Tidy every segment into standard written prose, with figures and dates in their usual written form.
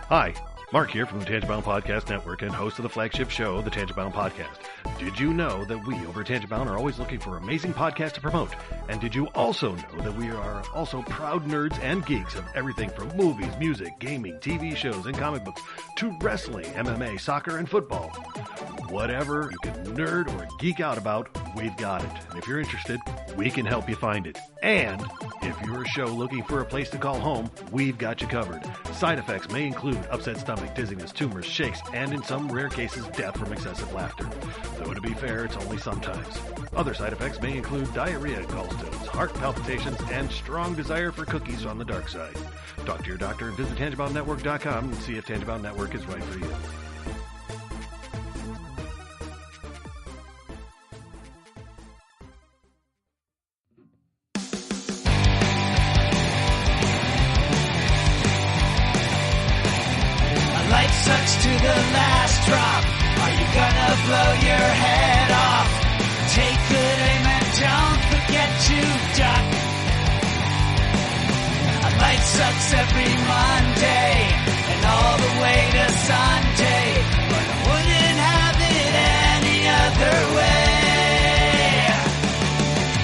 Hi, Mark here from the Tangibound Podcast Network and host of the flagship show, the Tangibound Podcast. Did you know that we over at Tangibound are always looking for amazing podcasts to promote? And did you also know that we are also proud nerds and geeks of everything from movies, music, gaming, TV shows, and comic books to wrestling, MMA, soccer, and football? Whatever you can nerd or geek out about, we've got it. And if you're interested, we can help you find it. And if you're a show looking for a place to call home, we've got you covered. Side effects may include upset stomach, dizziness, tumors, shakes, and in some rare cases, death from excessive laughter. Though to be fair, it's only sometimes. Other side effects may include diarrhea, gallstones, heart palpitations, and strong desire for cookies on the dark side. Talk to your doctor and visit TangiboundNetwork.com and see if Tangibound Network is right for you. Sucks to the last drop. Are you gonna blow your head off? Take good aim and don't forget to duck. Life sucks every Monday and all the way to Sunday, but I wouldn't have it any other way.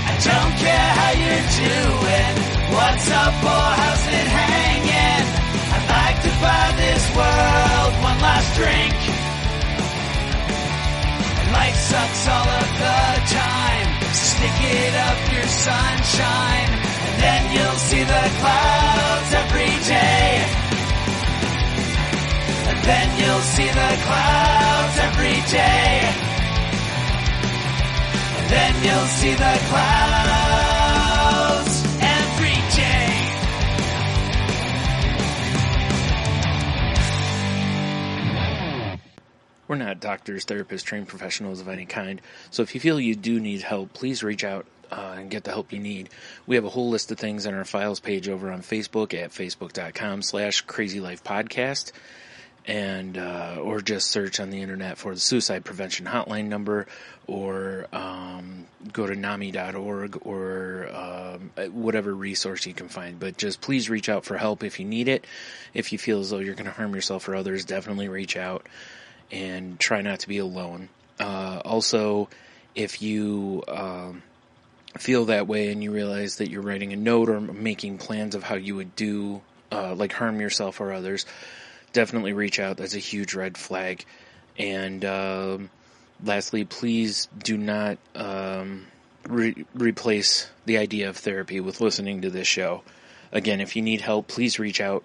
I don't care how you're doing, what's up or how's it hanging. I'd like to buy this world one last drink. Life sucks all of the time. Stick it up your sunshine, and then you'll see the clouds every day. And then you'll see the clouds every day. And then you'll see the clouds every day. We're not doctors, therapists, trained professionals of any kind, so if you feel you do need help, please reach out and get the help you need. We have a whole list of things on our files page over on Facebook at facebook.com/crazylifepodcast, and or just search on the internet for the suicide prevention hotline number, or go to NAMI.org or whatever resource you can find. But just please reach out for help if you need it. If you feel as though you're going to harm yourself or others, definitely reach out. And try not to be alone. Also, if you feel that way and you realize that you're writing a note or making plans of how you would do, like harm yourself or others, definitely reach out. That's a huge red flag. And lastly, please do not replace the idea of therapy with listening to this show. Again, if you need help, please reach out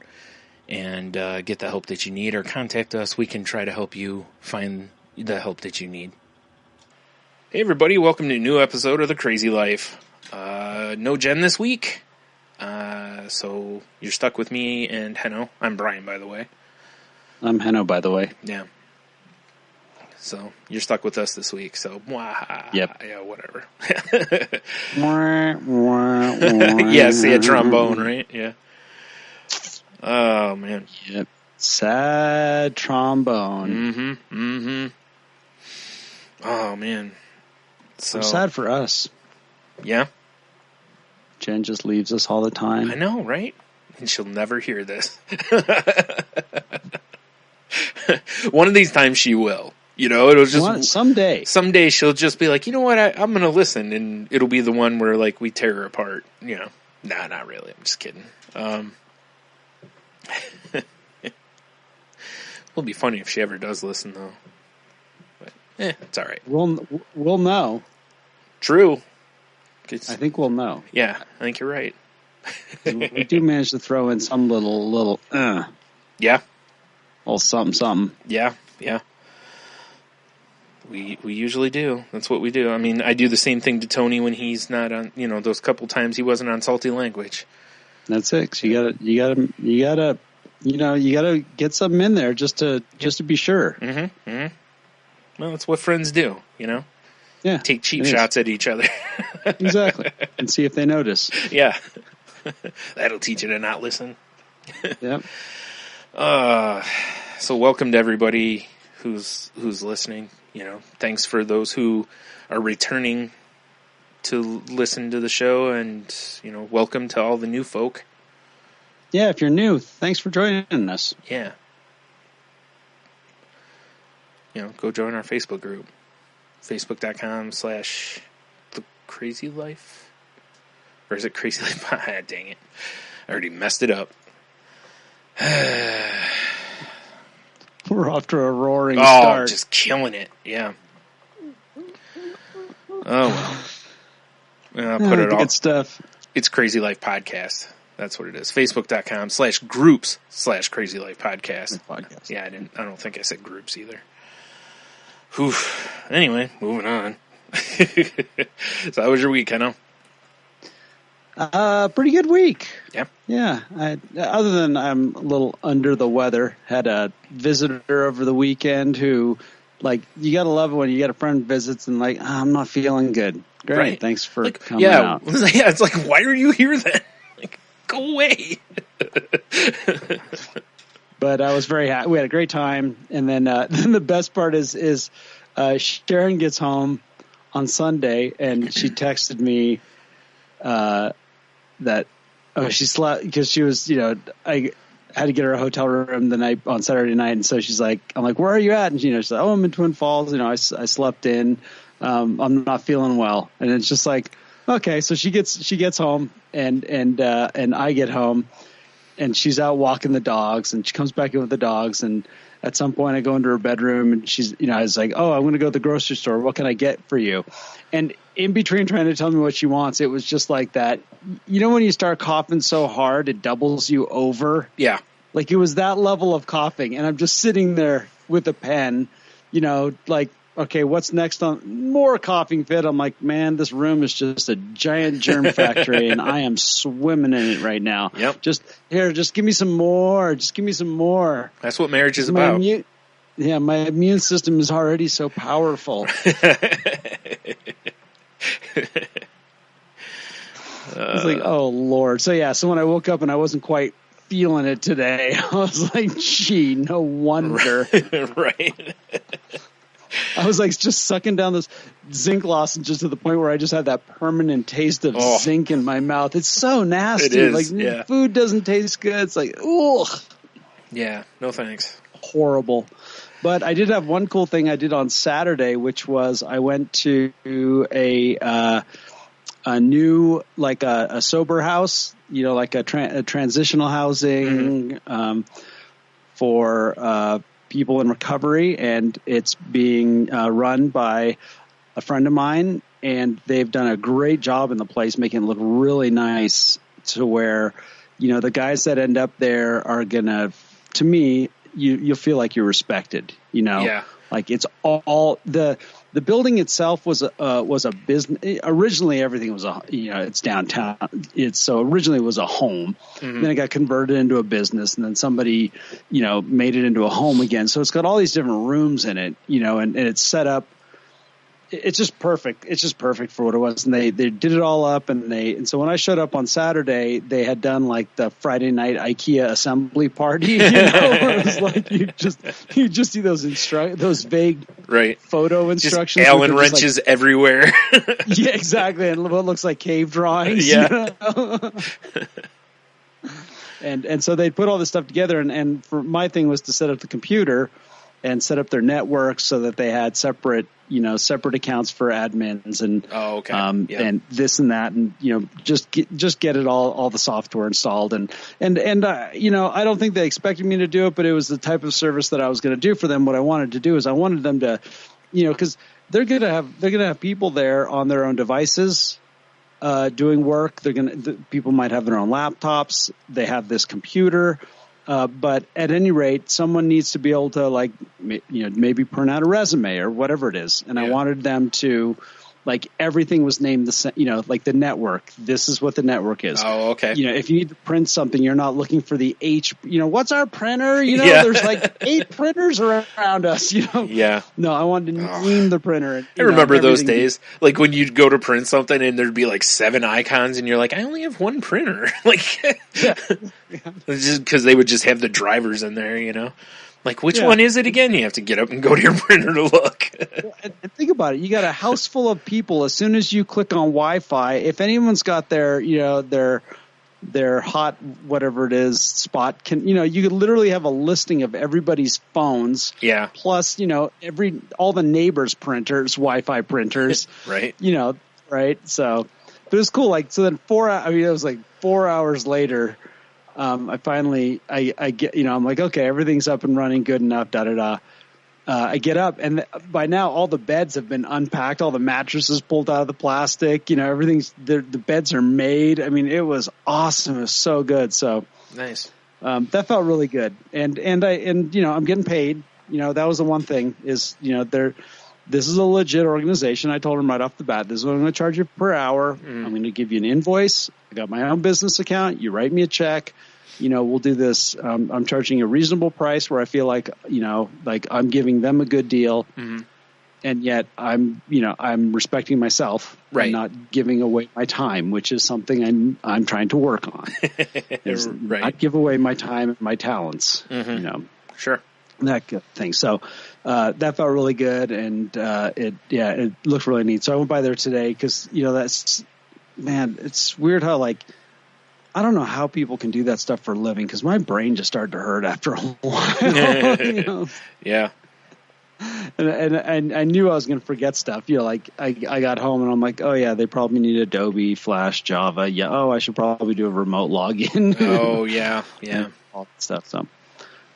and get the help that you need, or contact us. We can try to help you find the help that you need. Hey everybody, welcome to a new episode of The Crazy Life. No Jen this week, so you're stuck with me and Henno. I'm Brian, by the way. I'm Henno, by the way. Yeah. So you're stuck with us this week, so yep. Yeah, whatever. Yeah, see a trombone, right? Yeah. Oh, man. Yep. Sad trombone. Mm-hmm. Oh, man. So sad for us. Yeah? Jen just leaves us all the time. I know, right? And she'll never hear this. One of these times she will. You know, it'll just... Someday. Someday she'll just be like, you know what, I'm going to listen. And it'll be the one where, like, we tear her apart. You know. Nah, not really. I'm just kidding. It'll be funny if she ever does listen, though. But, it's all right. We'll know. True. I think we'll know. Yeah, I think you're right. We do manage to throw in some little Yeah. Little something. Yeah. We usually do. That's what we do. I mean, I do the same thing to Tony when he's not on, those couple times he wasn't on Salty Language. That's it. 'Cause you gotta get something in there just to be sure. Mm-hmm. Well, that's what friends do, Yeah. Take cheap shots at each other. Exactly. And see if they notice. Yeah. That'll teach you to not listen. Yep. So welcome to everybody who's listening. Thanks for those who are returning to listen to the show, and welcome to all the new folk. Yeah, if you're new, thanks for joining us. Yeah, go join our Facebook group. Facebook.com/thecrazylife. Or is it Crazy Life? Dang it. I already messed it up. We're off to a roaring start. Just killing it. Yeah. Oh, well. Put it all. Good stuff. It's Crazy Life Podcast. That's what it is. Facebook.com/groups/Crazy Life Podcast. Yeah, I don't think I said groups either. Whew. Anyway, moving on. So how was your week, Kenno? Pretty good week. Yeah. Yeah. Other than I'm a little under the weather, had a visitor over the weekend who, like, you gotta love it when you get a friend visits and like, I'm not feeling good. Great. Right. Thanks for coming out. Yeah. It's like, why are you here then? Like, go away. But I was very happy. We had a great time. And then the best part is Sharon gets home on Sunday and she texted me, that she slept because she was, I had to get her a hotel room the night on Saturday night, and so she's like, I'm like, where are you at? And she's like, I'm in Twin Falls. I slept in. I'm not feeling well, and it's just like, okay. So she gets home, and I get home, and she's out walking the dogs, and she comes back in with the dogs, and at some point I go into her bedroom, and she's, I was like, oh, I'm going to go to the grocery store. What can I get for you? And in between trying to tell me what she wants, it was just like that. When you start coughing so hard, it doubles you over. Yeah. Like it was that level of coughing. And I'm just sitting there with a pen, like, okay, what's next on more coughing fit? I'm like, man, this room is just a giant germ factory and I am swimming in it right now. Yep. Just give me some more. Just give me some more. That's what marriage is about. My immune system is already so powerful. I was like, oh, Lord. So when I woke up and I wasn't quite feeling it today, I was like, gee, no wonder. Right. I was like just sucking down this zinc lozenges to the point where I just had that permanent taste of zinc in my mouth. It's so nasty. It is, like food doesn't taste good. It's like, ugh. Yeah, no thanks. Horrible. But I did have one cool thing I did on Saturday, which was I went to a new, like a sober house, like a transitional housing for people in recovery, and it's being run by a friend of mine, and they've done a great job in the place, making it look really nice to where, the guys that end up there are gonna, to me, you'll feel like you're respected, Yeah. Like it's all the building itself was a business. Originally, everything was it's downtown. Originally it was a home. Mm-hmm. Then it got converted into a business, and then somebody, made it into a home again. So it's got all these different rooms in it, and it's set up. It's just perfect. It's just perfect for what it was. And they did it all up, and so when I showed up on Saturday, they had done like the Friday night IKEA assembly party. Where it was like you just see those vague photo instructions. Just Allen wrenches everywhere. Yeah, exactly. And what looks like cave drawings. Yeah. And so they put all this stuff together, and for my thing was to set up the computer and set up their network so that they had separate accounts for admins and and this and that, and just get it all the software installed, and I don't think they expected me to do it, but it was the type of service that I was going to do for them. What I wanted to do is I wanted them to, because they're gonna have people there on their own devices doing work. People might have their own laptops. They have this computer. But at any rate, someone needs to be able to maybe print out a resume or whatever it is. And I wanted them to, like, everything was named the same, like the network. This is what the network is. Oh, okay. If you need to print something, you're not looking for the H, what's our printer? There's like 8 printers around us, Yeah. No, I wanted to name the printer. I remember those days, like when you'd go to print something and there'd be like 7 icons and you're like, I only have one printer. Like, just because they would just have the drivers in there, Like, which one is it again? You have to get up and go to your printer to look. And think about it. You got a house full of people. As soon as you click on Wi-Fi, if anyone's got their their hot, whatever it is, spot can, you could literally have a listing of everybody's phones. Yeah. Plus, all the neighbors' printers, Wi-Fi printers. Right. Right. So, but it was cool. Like, so then it was like 4 hours later, I finally, I get, I'm like, okay, everything's up and running good enough, I get up, and by now all the beds have been unpacked, all the mattresses pulled out of the plastic, everything's, the beds are made. I mean, it was awesome. It was so good. So nice. That felt really good. And I'm getting paid. That was the one thing is, this is a legit organization. I told them right off the bat, this is what I'm going to charge you per hour. I'm going to give you an invoice. I got my own business account. You write me a check. We'll do this. I'm charging a reasonable price where I feel like, like I'm giving them a good deal. Mm-hmm. And yet I'm respecting myself, right, and not giving away my time, which is something I'm trying to work on. Right. Not give away my time and my talents, Sure. That good thing. So, that felt really good. And, it looked really neat. So I went by there today cause it's weird how I don't know how people can do that stuff for a living because my brain just started to hurt after a while. Yeah. And I knew I was going to forget stuff. I got home and I'm like, oh yeah, they probably need Adobe, Flash, Java. Yeah. Oh, I should probably do a remote login. Oh yeah. Yeah. All that stuff. So,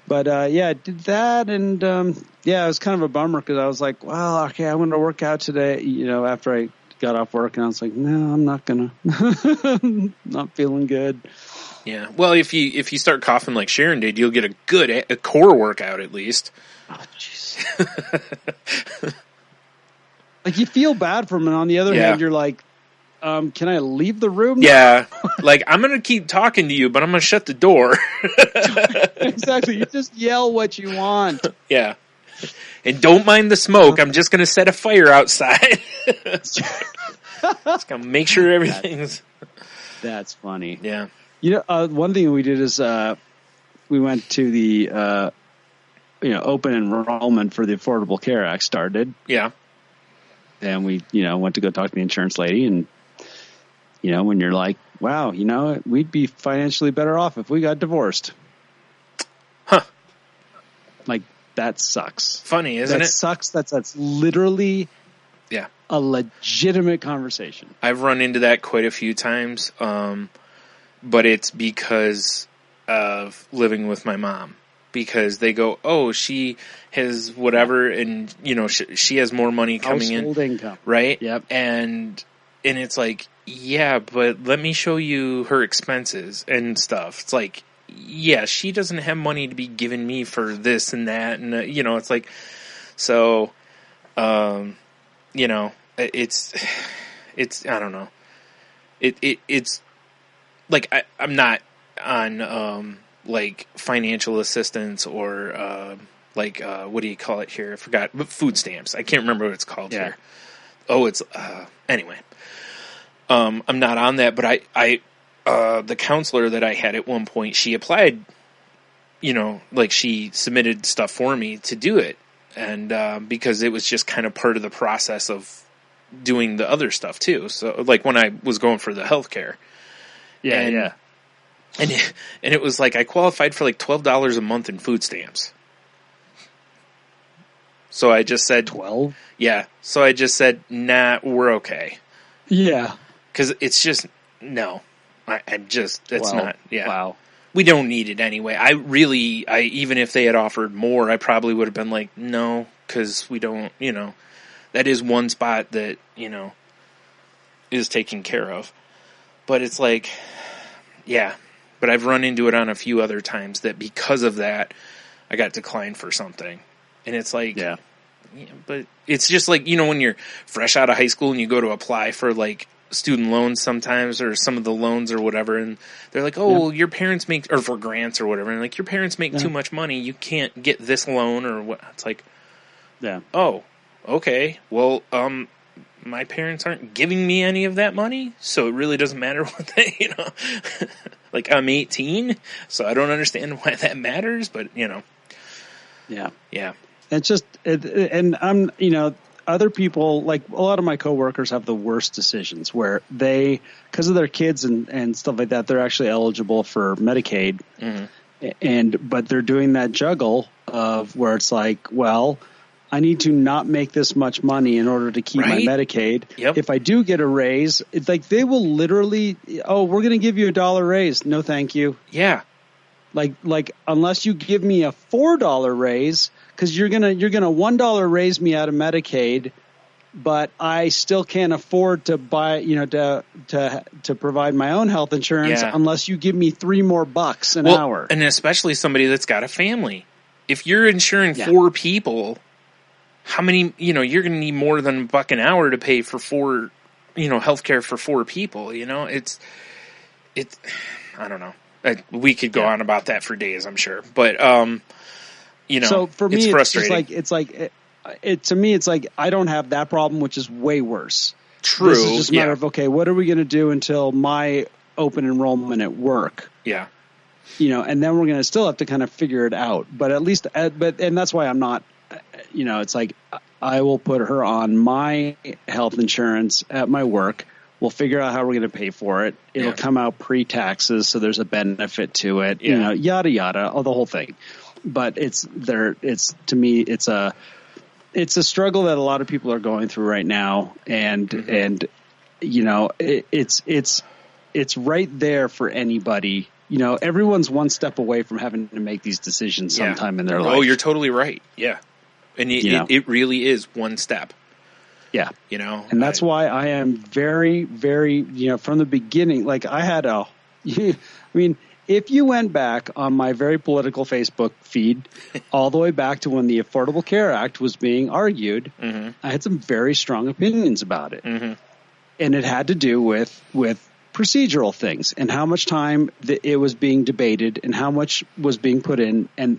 but I did that. And it was kind of a bummer because I was like, well, okay, I'm going to work out today, after I got off work, and I was like, no, I'm not gonna. Not feeling good. Yeah. Well, if you start coughing like Sharon did, you'll get a core workout at least. Oh, jeez. You feel bad for him, and on the other hand, you're like, can I leave the room now? Yeah. I'm gonna keep talking to you, but I'm gonna shut the door. Exactly. You just yell what you want. Yeah. And don't mind the smoke. I'm just going to set a fire outside. Just going to make sure everything's... That's funny. Yeah. One thing we did is we went to the open enrollment for the Affordable Care Act started. Yeah. And we, went to go talk to the insurance lady. And, when you're like, wow, we'd be financially better off if we got divorced. Huh. That sucks. Funny, isn't it? That sucks. That's literally a legitimate conversation. I've run into that quite a few times, but it's because of living with my mom. Because they go, oh, she has whatever, and she has more money coming in, household income, right? Yep. And it's like, yeah, but let me show you her expenses and stuff. It's like, yeah, she doesn't have money to be giving me for this and that, and it's like, so, it's I don't know, it's like I'm not on financial assistance or what do you call it here? I forgot, but food stamps. I can't remember what it's called here. Oh, it's anyway. I'm not on that, but I the counselor that I had at one point, she applied, she submitted stuff for me to do it. And because it was just kind of part of the process of doing the other stuff too. So when I was going for the healthcare. Yeah. And it was I qualified for $12 a month in food stamps. So I just said 12. Yeah. So I just said, nah, we're okay. Yeah. Cause it's just, no. It's not, yeah. Wow. We don't need it anyway. Even if they had offered more, I probably would have been like, no, because we don't, that is one spot that, is taken care of. But it's yeah. But I've run into it on a few other times that because of that, I got declined for something. And it's yeah, but it's just when you're fresh out of high school and you go to apply for student loans sometimes, or some of the loans or whatever, and they're like, oh, your parents make, or for grants or whatever, and your parents make too much money, you can't get this loan, or what. It's oh, okay, well, my parents aren't giving me any of that money, so it really doesn't matter what they, I'm 18, so I don't understand why that matters, but, Yeah. Yeah. It's just, and I'm, other people, like a lot of my coworkers have the worst decisions where they, because of their kids and stuff like that, they're actually eligible for Medicaid. But they're doing that juggle of where it's like, well, I need to not make this much money in order to keep my Medicaid. If I do get a raise, it's like they will literally, oh, we're going to give you $1 raise. No, thank you. Yeah. Like unless you give me a $4 raise, because you're gonna $1 raise me out of Medicaid, but I still can't afford to buy, to provide my own health insurance unless you give me $3 more an hour. And especially somebody that's got a family. If you're insuring 4 people, how many, you're going to need more than $1 an hour to pay for 4, healthcare for 4 people. It's I don't know. We could go on about that for days, I'm sure. But, so for me, it's frustrating. To me, it's like I don't have that problem, which is way worse. True. This is just a matter of, okay, what are we going to do until my open enrollment at work? Yeah. And then we're going to still have to kind of figure it out. But at least, and that's why I'm not, it's like I will put her on my health insurance at my work. We'll figure out how we're going to pay for it. It'll come out pre-taxes, so there's a benefit to it. Yada yada, the whole thing. But to me, it's a struggle that a lot of people are going through right now, and it's right there for anybody. Everyone's one step away from having to make these decisions sometime in their life. Oh, you're totally right. Yeah, and it really is one step. Yeah. And that's why I am very, very, from the beginning, like I had if you went back on my very political Facebook feed all the way back to when the Affordable Care Act was being argued, I had some very strong opinions about it. And it had to do with procedural things and how much time it was being debated and how much was being put in. And,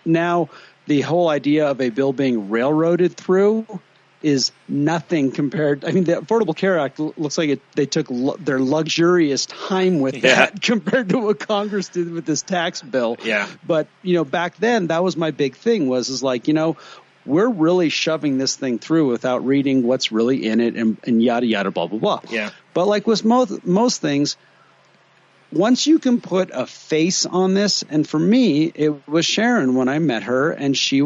now the whole idea of a bill being railroaded through is nothing compared. I mean, the Affordable Care Act looks like they took their luxurious time with that compared to what Congress did with this tax bill. Yeah. But, back then that was my big thing was like, we're really shoving this thing through without reading what's really in it and yada, yada, blah, blah, blah. Yeah. But like with most things, once you can put a face on this, and for me, it was Sharon when I met her, and she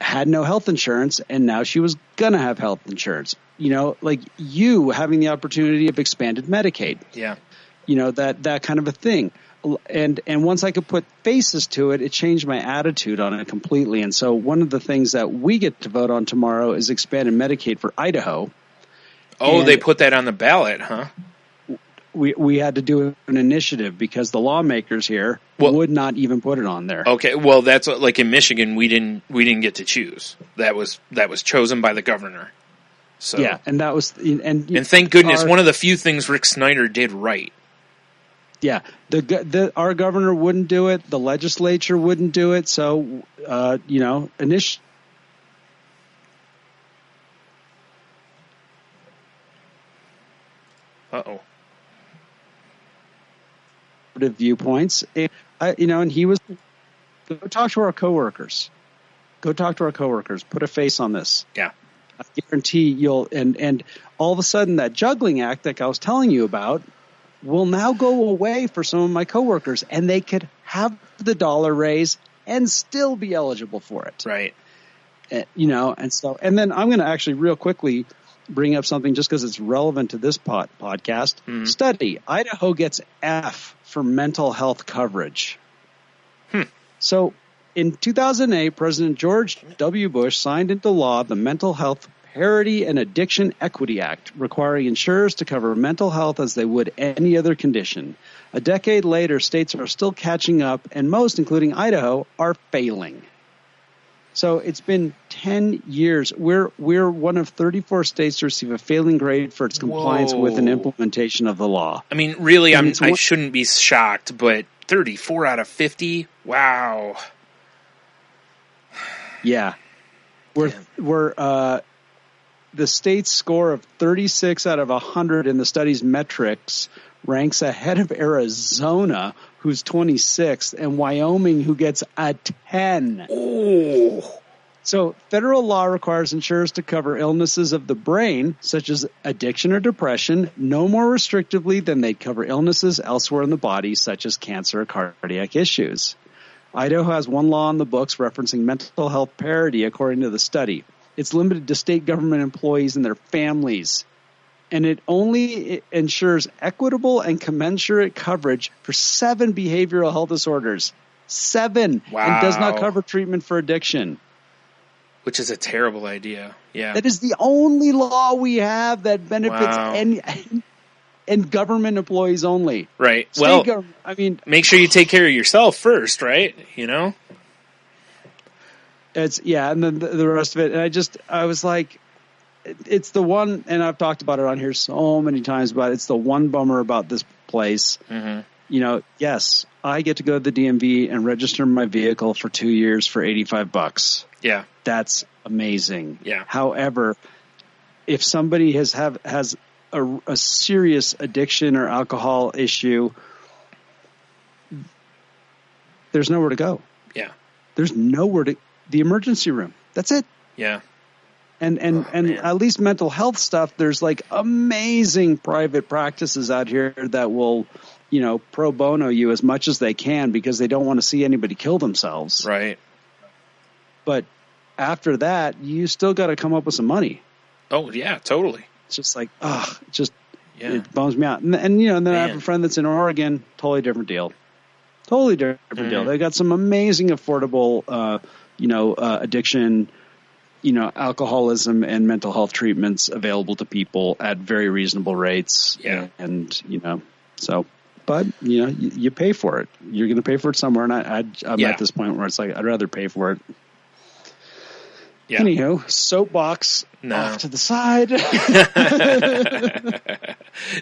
had no health insurance, and now she was going to have health insurance. Like you having the opportunity of expanded Medicaid. Yeah. That kind of a thing. And once I could put faces to it, it changed my attitude on it completely. And so one of the things that we get to vote on tomorrow is expanded Medicaid for Idaho. Oh, they put that on the ballot, huh? We had to do an initiative because the lawmakers here would not even put it on there. Okay, well that's like in Michigan we didn't get to choose. That was chosen by the governor. So yeah, and that was and thank goodness one of the few things Rick Snyder did right. Yeah, our governor wouldn't do it. The legislature wouldn't do it. So initiative. Uh-oh. Viewpoints, and he was go talk to our coworkers. Put a face on this. Yeah, I guarantee you'll and all of a sudden that juggling act that I was telling you about will now go away for some of my coworkers, and they could have the $1 raise and still be eligible for it. Right. And then I'm going to actually real quickly bring up something just because it's relevant to this podcast. Study. Idaho gets F for mental health coverage. So in 2008, President George W. Bush signed into law the Mental Health Parity and Addiction Equity Act, requiring insurers to cover mental health as they would any other condition. A decade later, states are still catching up, and most, including Idaho, are failing. So it's been 10 years. We're one of 34 states to receive a failing grade for its compliance with an implementation of the law. I mean, really, I shouldn't be shocked, but 34 out of 50? Wow. Yeah. We're the state's score of 36 out of 100 in the study's metrics ranks ahead of Arizona, who's 26th, and Wyoming, who gets a 10. Oh. So federal law requires insurers to cover illnesses of the brain, such as addiction or depression, no more restrictively than they cover illnesses elsewhere in the body, such as cancer or cardiac issues. Idaho has one law on the books referencing mental health parity, according to the study. It's limited to state government employees and their families. And it only ensures equitable and commensurate coverage for 7 behavioral health disorders. 7. Wow. And does not cover treatment for addiction. Which is a terrible idea. Yeah. That is the only law we have that benefits and government employees only. Right. State well, make sure you take care of yourself first, right? You know? And then the rest of it. And I was like, it's the one, and I've talked about it on here so many times, but it's the one bummer about this place. Mm-hmm. You know, yes, I get to go to the DMV and register my vehicle for 2 years for $85. Yeah. That's amazing. Yeah. However, if somebody has a serious addiction or alcohol issue, there's nowhere to go. Yeah. There's nowhere to the emergency room. That's it. Yeah. And at least mental health stuff, there's like amazing private practices out here that will, you know, pro bono you as much as they can because they don't want to see anybody kill themselves. Right. But after that, you still got to come up with some money. Oh, yeah, totally. It's just like, it bums me out. And you know, and then I have a friend that's in Oregon, totally different deal. Totally different deal. They got some amazing affordable, addiction, you know, alcoholism and mental health treatments available to people at very reasonable rates. Yeah. And, you know, so, but, you know, you pay for it. You're going to pay for it somewhere. And I'm at this point where it's like, I'd rather pay for it. Yeah. Anywho, soapbox off to the side.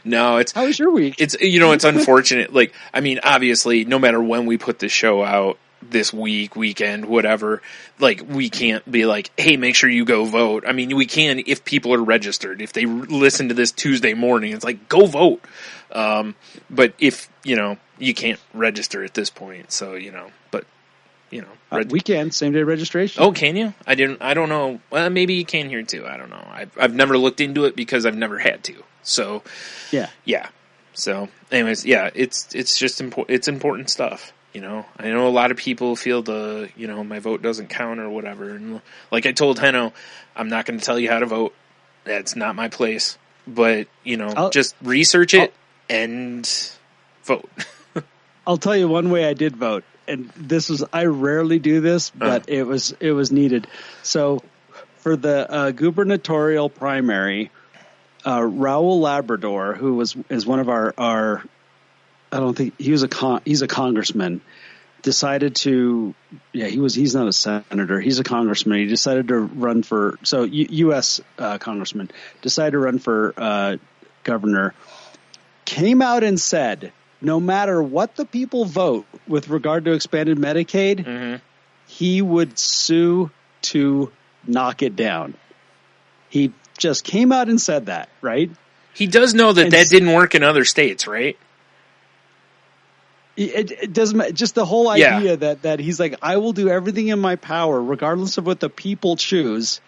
No, how was your week? It's, you know, it's unfortunate. Like, I mean, obviously, no matter when we put the show out, this weekend, whatever, like, we can't be like, hey, make sure you go vote. I mean, we can if people are registered. If they listen to this Tuesday morning, it's like, go vote. But if, you know, you can't register at this point, so, you know, but, you know. We can, same day registration. Oh, can you? I don't know. Well, maybe you can here too. I don't know. I've never looked into it because I've never had to. So, yeah. So, anyways, yeah, it's just it's important stuff. You know, I know a lot of people feel my vote doesn't count or whatever. And like I told Henno, I'm not going to tell you how to vote. That's not my place. But, you know, just research it and vote. I'll tell you one way I did vote. And I rarely do this, but it was needed. So for the gubernatorial primary, Raul Labrador, who is one of our I don't think he's a congressman, decided to, he's not a senator. He's a congressman. He decided to run for, U.S. Congressman, decided to run for governor, came out and said, no matter what the people vote with regard to expanded Medicaid, he would sue to knock it down. He just came out and said that, right? He does know that didn't work in other states, right? It doesn't, just the whole idea that he's like, I will do everything in my power, regardless of what the people choose,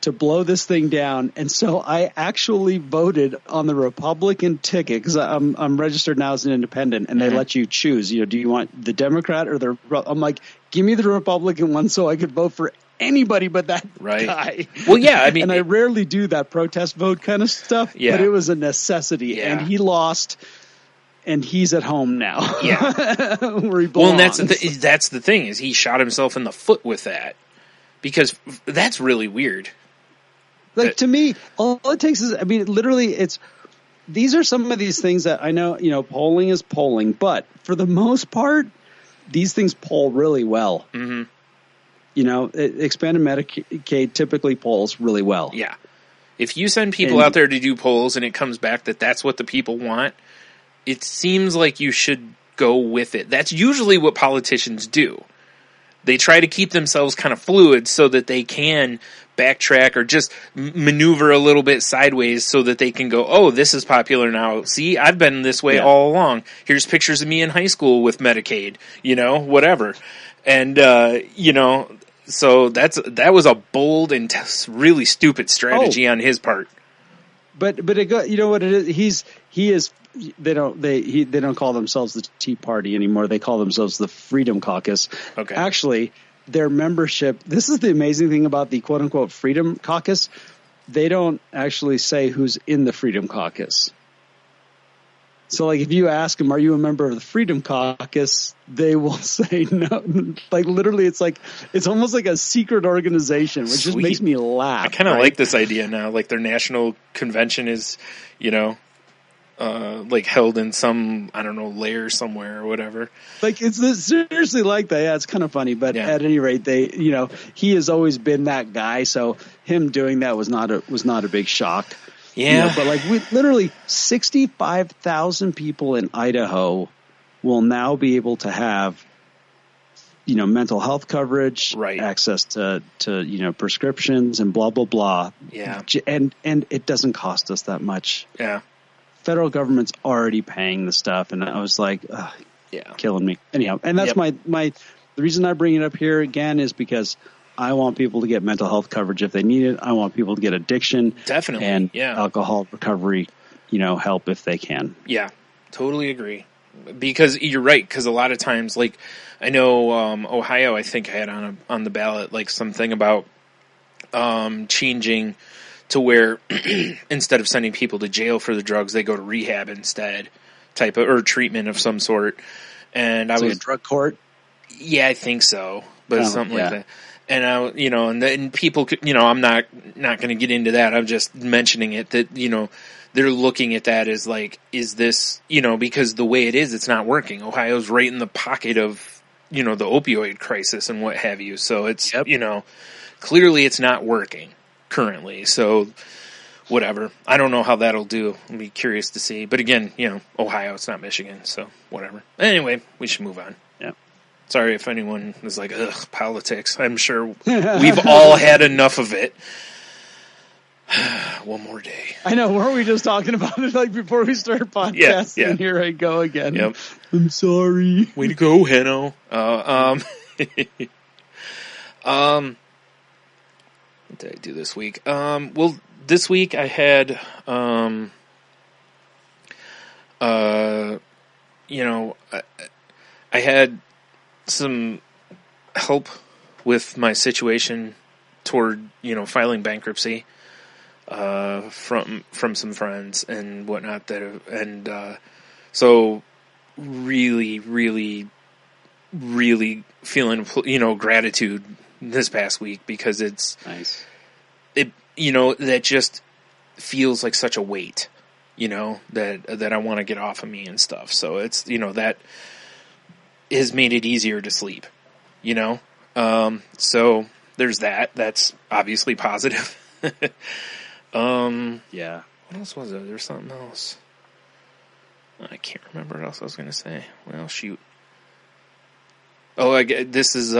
to blow this thing down. And so I actually voted on the Republican ticket because I'm registered now as an independent, and they let you choose. You know, do you want the Democrat or the? I'm like, give me the Republican one so I could vote for anybody but that guy. Well, yeah, I mean, and I rarely do that protest vote kind of stuff, but it was a necessity, and he lost. And he's at home now. Yeah. Where he belongs. Well, and that's the thing, is he shot himself in the foot with that. Because that's really weird. Like, to me, all it takes is, I mean, literally, these are some of these things that I know, you know, polling is polling. But for the most part, these things poll really well. Mm-hmm. You know, expanded Medicaid typically polls really well. Yeah. If you send people out there to do polls and it comes back that that's what the people want, it seems like you should go with it. That's usually what politicians do. They try to keep themselves kind of fluid so that they can backtrack or just maneuver a little bit sideways so that they can go, oh, this is popular now. See, I've been this way all along. Here's pictures of me in high school with Medicaid, you know, whatever. And, you know, So that was a bold and really stupid strategy on his part. But you know what it is? They don't call themselves the Tea Party anymore. They call themselves the Freedom Caucus. Okay. Actually, their membership, this is the amazing thing about the quote unquote Freedom Caucus. They don't actually say who's in the Freedom Caucus. So, like, if you ask them, are you a member of the Freedom Caucus? They will say no. Like, literally, it's almost like a secret organization, which just makes me laugh. I kind of like this idea now. Like, their national convention is, like held in some, I don't know, lair somewhere or whatever. Like, it's seriously like that. Yeah, it's kind of funny. But at any rate, he has always been that guy. So him doing that was not a big shock. Yeah. But like, we literally 65,000 people in Idaho will now be able to have, mental health coverage, right, access to prescriptions and blah, blah, blah. Yeah. And it doesn't cost us that much. Yeah. Federal government's already paying the stuff. And I was like, killing me. Anyhow. And that's the reason I bring it up here again is because I want people to get mental health coverage if they need it. I want people to get addiction and alcohol recovery, help if they can. Yeah, totally agree. Because you're right. Because a lot of times, like, I know Ohio, I think I had on the ballot like something about changing to where instead of sending people to jail for the drugs, they go to rehab instead, or treatment of some sort. And I was a drug court. Yeah, I think so, but something like that. And and then people could, I'm not going to get into that. I'm just mentioning it that, they're looking at that as like, is this, because the way it is, it's not working. Ohio's right in the pocket of, the opioid crisis and what have you. So it's, clearly it's not working currently. So whatever. I don't know how that'll do. I'll be curious to see. But again, Ohio, it's not Michigan. So whatever. Anyway, we should move on. Yeah. Sorry if anyone is like, ugh, politics. I'm sure we've all had enough of it. One more day. I know. Weren't we just talking about it like before we started podcasting? Yeah. Here I go again. Yep. I'm sorry. Way to go, Hanno. What did I do this week? Well, this week I had, I had some help with my situation toward, filing bankruptcy, from some friends and whatnot so really, really, really feeling, gratitude this past week because it's nice. That just feels like such a weight, that I want to get off of me and stuff. So it's, that has made it easier to sleep, so there's that. That's obviously positive. Yeah. What else was there? There's something else. I can't remember what else I was going to say. Well, shoot. Oh, this is,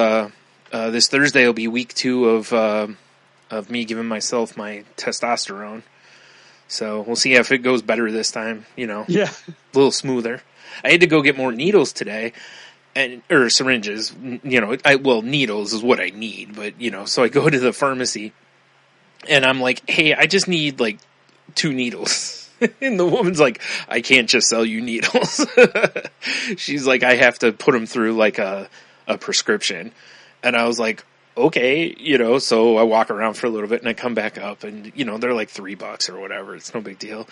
this Thursday will be week 2 of me giving myself my testosterone. So we'll see if it goes better this time, Yeah. A little smoother. I had to go get more needles today. Or syringes, needles is what I need, but, so I go to the pharmacy and I'm like, hey, I just need like 2 needles. And the woman's like, I can't just sell you needles. She's like, I have to put them through like a prescription. And I was like, okay, so I walk around for a little bit and I come back up and, they're like $3 or whatever. It's no big deal.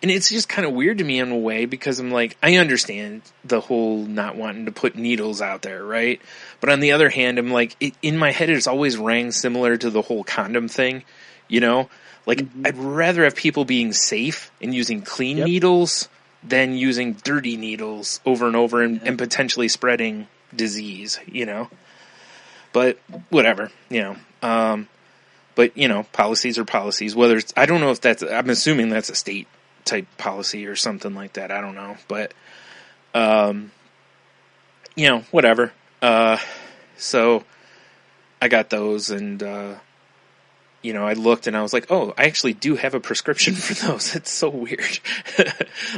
And it's just kind of weird to me in a way because I'm like, I understand the whole not wanting to put needles out there, right? But on the other hand, I'm like, in my head, it's always rang similar to the whole condom thing, Like, I'd rather have people being safe and using clean needles than using dirty needles over and over and potentially spreading disease, But whatever, But, policies are policies. Whether it's, I don't know if I'm assuming that's a state type policy or something like that. I don't know. But, whatever. So I got those and, I looked and I was like, oh, I actually do have a prescription for those. It's so weird.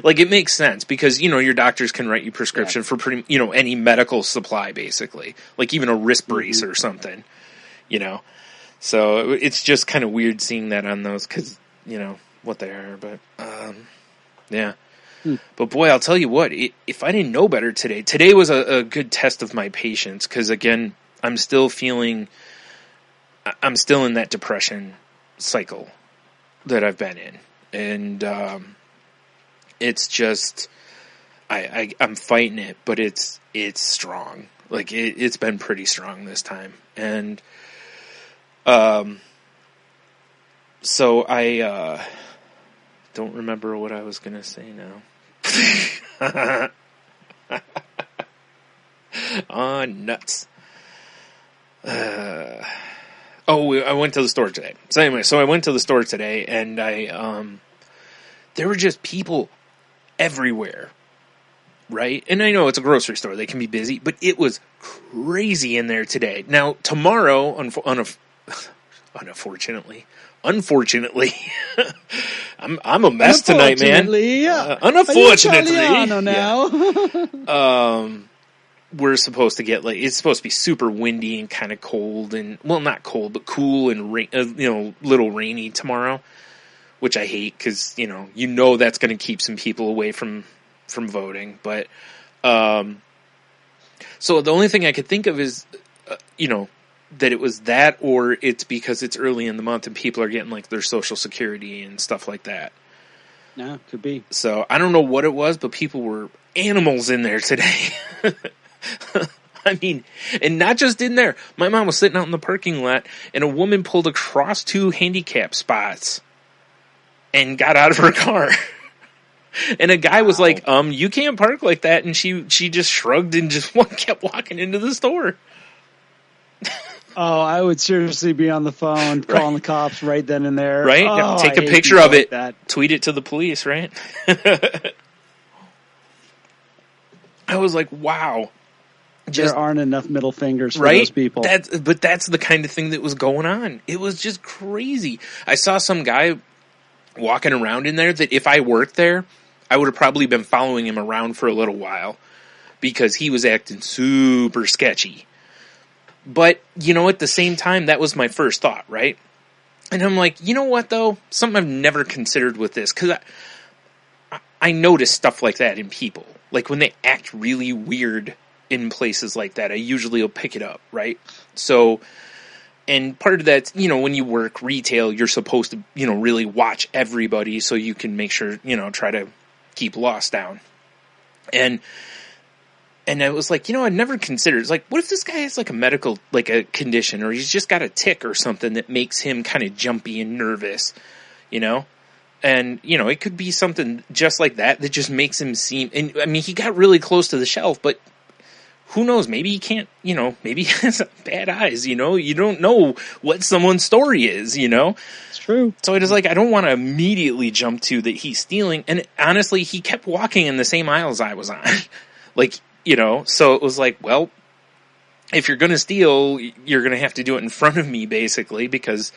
Like, it makes sense because, your doctors can write you prescription for pretty, any medical supply, basically. Like even a wrist brace or something. So it's just kind of weird seeing that on those because, what they are. But, yeah. But, boy, I'll tell you what, if I didn't know better today was a good test of my patience because, again, I'm still in that depression cycle that I've been in. And it's just, I'm fighting it, but it's strong. Like, it's been pretty strong this time. And so I don't remember what I was going to say now. Nuts. I went to the store today. So anyway, I went to the store today, and there were just people everywhere, right? And I know it's a grocery store; they can be busy, but it was crazy in there today. Now tomorrow, unfortunately, I'm a mess tonight, man. Unfortunately, now. We're supposed to get it's supposed to be super windy and kind of cold and not cold, but cool and little rainy tomorrow, which I hate because that's going to keep some people away from voting. But so the only thing I could think of is that it was that, or it's because it's early in the month and people are getting their Social Security and stuff like that. Yeah, could be. So I don't know what it was, but people were animals in there today. I mean, and not just in there. My mom was sitting out in the parking lot, and a woman pulled across 2 handicap spots and got out of her car. And a guy was like, you can't park like that. And she just shrugged and just kept walking into the store. Oh, I would seriously be on the phone calling the cops right then and there. Right? Oh, take a picture of it, tweet it to the police, right? I was like, wow. There aren't enough middle fingers for those people. But that's the kind of thing that was going on. It was just crazy. I saw some guy walking around in there that if I worked there, I would have probably been following him around for a little while because he was acting super sketchy. But, at the same time, that was my first thought, right? And I'm like, you know what, though? Something I've never considered with this, because I notice stuff like that in people. Like, when they act really weird in places like that, I usually will pick it up, right? So, and part of that, when you work retail, you're supposed to, really watch everybody so you can make sure, try to keep loss down. And I was like, I never considered, it's like, what if this guy has a medical, a condition, or he's just got a tick or something that makes him kind of jumpy and nervous, And, it could be something just like that just makes him seem, and I mean, he got really close to the shelf, but who knows, maybe he can't, maybe he has bad eyes, you don't know what someone's story is, It's true. So I was like, I don't want to immediately jump to that he's stealing, and honestly, he kept walking in the same aisles I was on, so it was like, well, if you're going to steal, you're going to have to do it in front of me, basically, because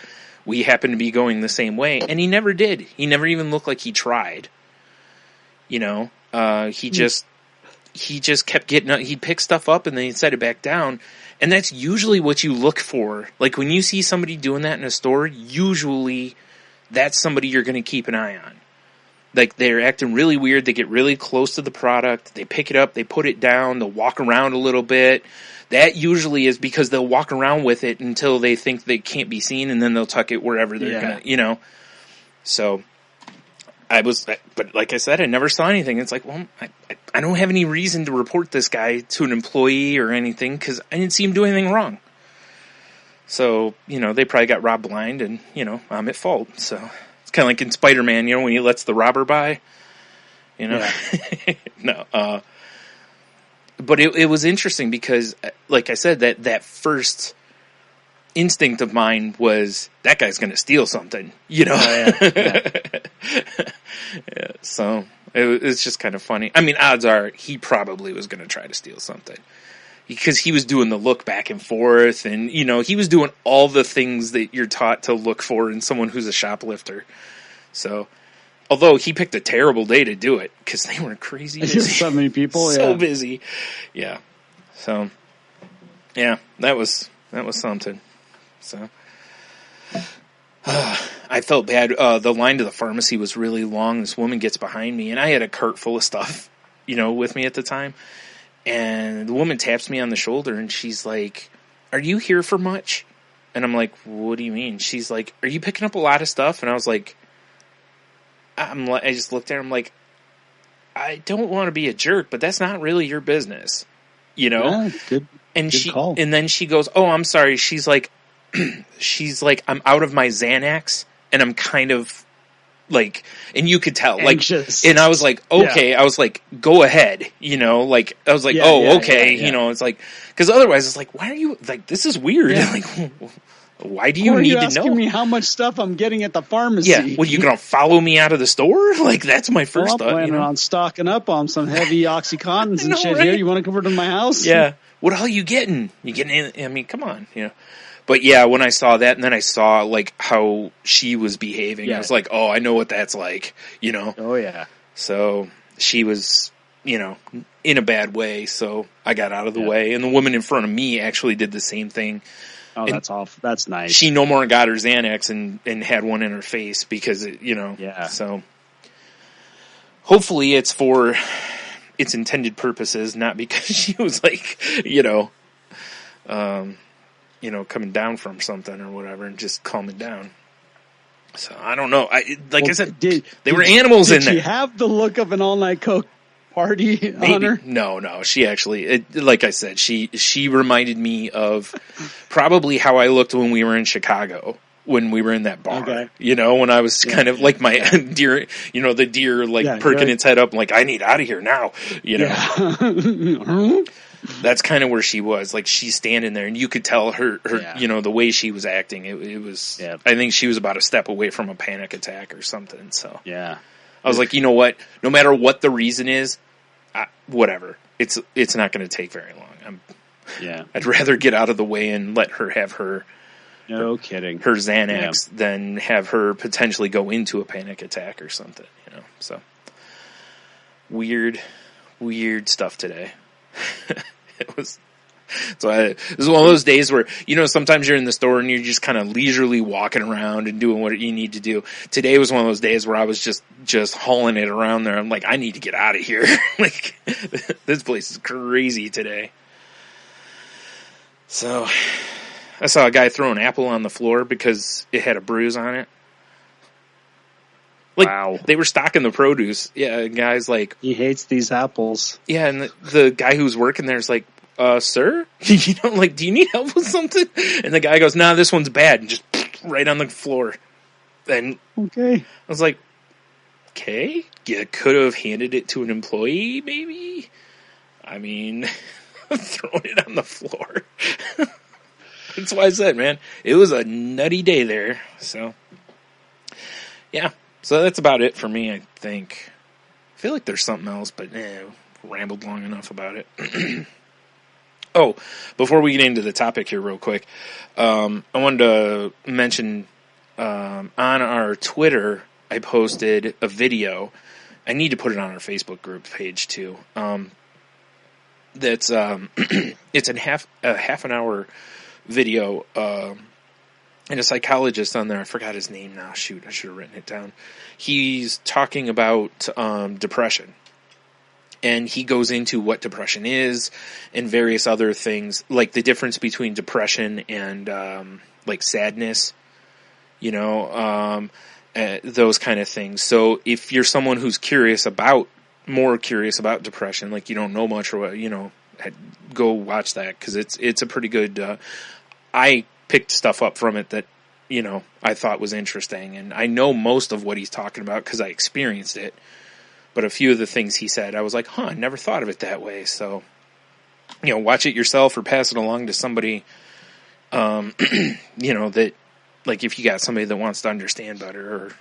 we happen to be going the same way. And he never did. He never even looked like he tried. He just kept getting, he'd pick stuff up and then he'd set it back down. And that's usually what you look for. Like, when you see somebody doing that in a store, usually that's somebody you're going to keep an eye on. Like, they're acting really weird. They get really close to the product. They pick it up. They put it down. They'll walk around a little bit. That usually is because they'll walk around with it until they think they can't be seen, and then they'll tuck it wherever they're going to, So, but like I said, I never saw anything. It's like, well, I don't have any reason to report this guy to an employee or anything because I didn't see him do anything wrong. So, they probably got robbed blind, and, I'm at fault, so... Kind of like in Spider-Man, when he lets the robber by, Yeah. No, but it was interesting because, like I said, that first instinct of mine was that guy's going to steal something, Yeah, so it's just kind of funny. I mean, odds are he probably was going to try to steal something. Because he was doing the look back and forth, and, he was doing all the things that you're taught to look for in someone who's a shoplifter. So, although he picked a terrible day to do it, because they were crazy busy. So many people, So busy. Yeah. So, yeah, that was something. So I felt bad. The line to the pharmacy was really long. This woman gets behind me, and I had a cart full of stuff, with me at the time. And the woman taps me on the shoulder, and she's like, "Are you here for much?" And I'm like, "What do you mean?" She's like, "Are you picking up a lot of stuff?" And I was like, I just looked at her. I'm like, I don't want to be a jerk, but that's not really your business, Yeah, good. And good call. And then she goes, "Oh, I'm sorry." She's like, "I'm out of my Xanax, and I'm kind of like," and you could tell, anxious. And I was like, "Okay," I was like, "Go ahead," I was like, okay, it's like, because otherwise it's like, why are you like, this is weird, like, why do you need to know? Asking me how much stuff I'm getting at the pharmacy? Yeah, well, you gonna follow me out of the store? Like, that's my first thought. I'm planning on stocking up on some heavy OxyContins and shit. Right? Here, you want to come over to my house? Yeah. What all you getting? You getting? I mean, come on, But yeah, when I saw that, and then I saw like how she was behaving, I was like, oh, I know what that's like, Oh yeah. So she was, in a bad way. So I got out of the way, and the woman in front of me actually did the same thing. Oh, and that's awful. That's nice. She no more got her Xanax and had one in her face because Yeah. So hopefully it's for its intended purposes, not because she was like, coming down from something or whatever, and just calming down. So I don't know. I said, they were animals in there. Did she have the look of an all-night Coke party on her? No. She actually, like I said, she reminded me of probably how I looked when we were in Chicago, when we were in that bar. Okay. When I was kind of like my deer, the deer perking its head up, like, I need out of here now. That's kind of where she was. Like, she's standing there, and you could tell her the way she was acting. It was. Yeah. I think she was about a step away from a panic attack or something. So yeah. I was like, you know what? No matter what the reason is, whatever. It's not going to take very long. I'd rather get out of the way and let her have her. No kidding. Her Xanax than have her potentially go into a panic attack or something. So weird stuff today. It was. So this is one of those days where, sometimes you're in the store and you're just kind of leisurely walking around and doing what you need to do. Today was one of those days where I was just hauling it around there. I'm like, I need to get out of here. Like, this place is crazy today. So I saw a guy throw an apple on the floor because it had a bruise on it. Like, wow. They were stocking the produce. Yeah, guy's like, he hates these apples. Yeah, and the guy who's working there is like, sir, do you need help with something? And the guy goes, nah, this one's bad, and just right on the floor. And okay, I was like, okay, you could have handed it to an employee, maybe. I mean, throwing it on the floor. That's why I said, man, it was a nutty day there. So, yeah. So that's about it for me, I think. I feel like there's something else, but rambled long enough about it. Oh, before we get into the topic here real quick, I wanted to mention on our Twitter, I posted a video. I need to put it on our Facebook group page too. That's it's a half an hour video, and a psychologist on there. I forgot his name now. Shoot, I should have written it down. He's talking about depression. And he goes into what depression is and various other things, like the difference between depression and like sadness, those kind of things. So if you're someone who's more curious about depression, like you don't know much or what, go watch that because it's a pretty good. I picked stuff up from it that I thought was interesting, and I know most of what he's talking about because I experienced it. But a few of the things he said, I was like, I never thought of it that way. So, watch it yourself or pass it along to somebody, that, like, if you got somebody that wants to understand better or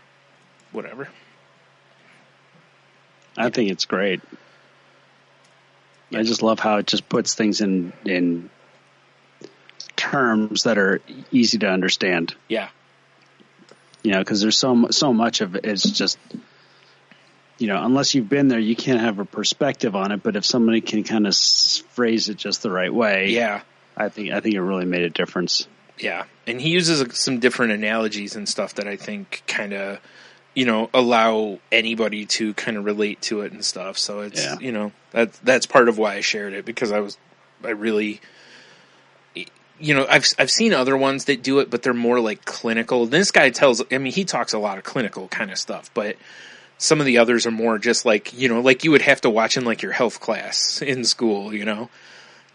whatever. I think it's great. Yeah. I just love how it just puts things in terms that are easy to understand. Yeah. Because there's so much of it. It's just... unless you've been there, you can't have a perspective on it. But if somebody can kind of phrase it just the right way, yeah, I think it really made a difference. Yeah, and he uses some different analogies and stuff that I think kind of, allow anybody to kind of relate to it and stuff. So it's, that's part of why I shared it, because I really, I've seen other ones that do it, but they're more like clinical. This guy he talks a lot of clinical kind of stuff, but some of the others are more just like, like you would have to watch in like your health class in school,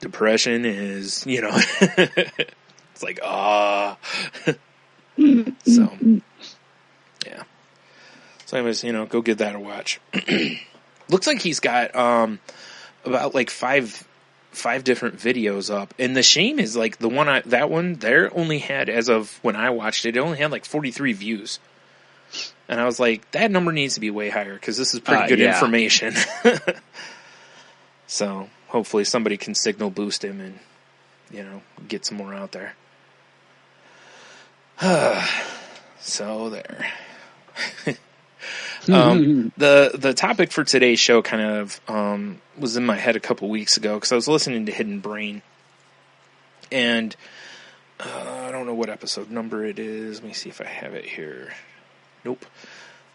depression is, it's like, so, yeah. So anyways, go give that a watch. Looks like he's got, about like five different videos up. And the shame is like that one there only had, as of when I watched it only had like 43 views. And I was like, that number needs to be way higher, because this is pretty good information. So hopefully somebody can signal boost him and, get some more out there. So there. The topic for today's show kind of was in my head a couple weeks ago, because I was listening to Hidden Brain, and I don't know what episode number it is. Let me see if I have it here. Nope.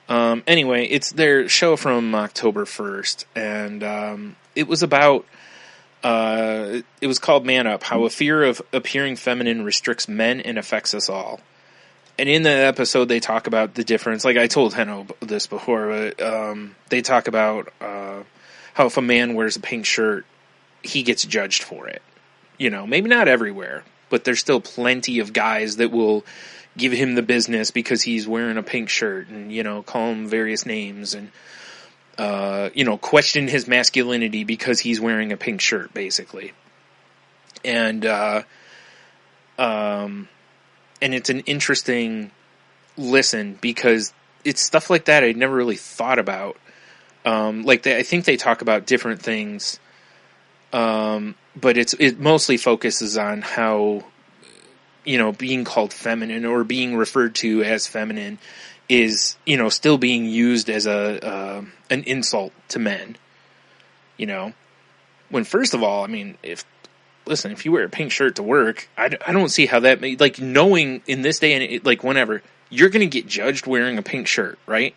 Anyway, it's their show from October 1st, and it was about it was called Man Up: How a Fear of Appearing Feminine Restricts Men and Affects Us All. And in the episode, they talk about the difference. Like I told Henno this before, but they talk about how if a man wears a pink shirt, he gets judged for it. Maybe not everywhere, but there's still plenty of guys that will give him the business because he's wearing a pink shirt and, call him various names and, question his masculinity because he's wearing a pink shirt, basically. And it's an interesting listen, because it's stuff like that I'd never really thought about. I think they talk about different things, but it mostly focuses on how, being called feminine or being referred to as feminine is, still being used as an insult to men. When first of all, if you wear a pink shirt to work, I don't see how that knowing in this day and whenever you're going to get judged wearing a pink shirt, right?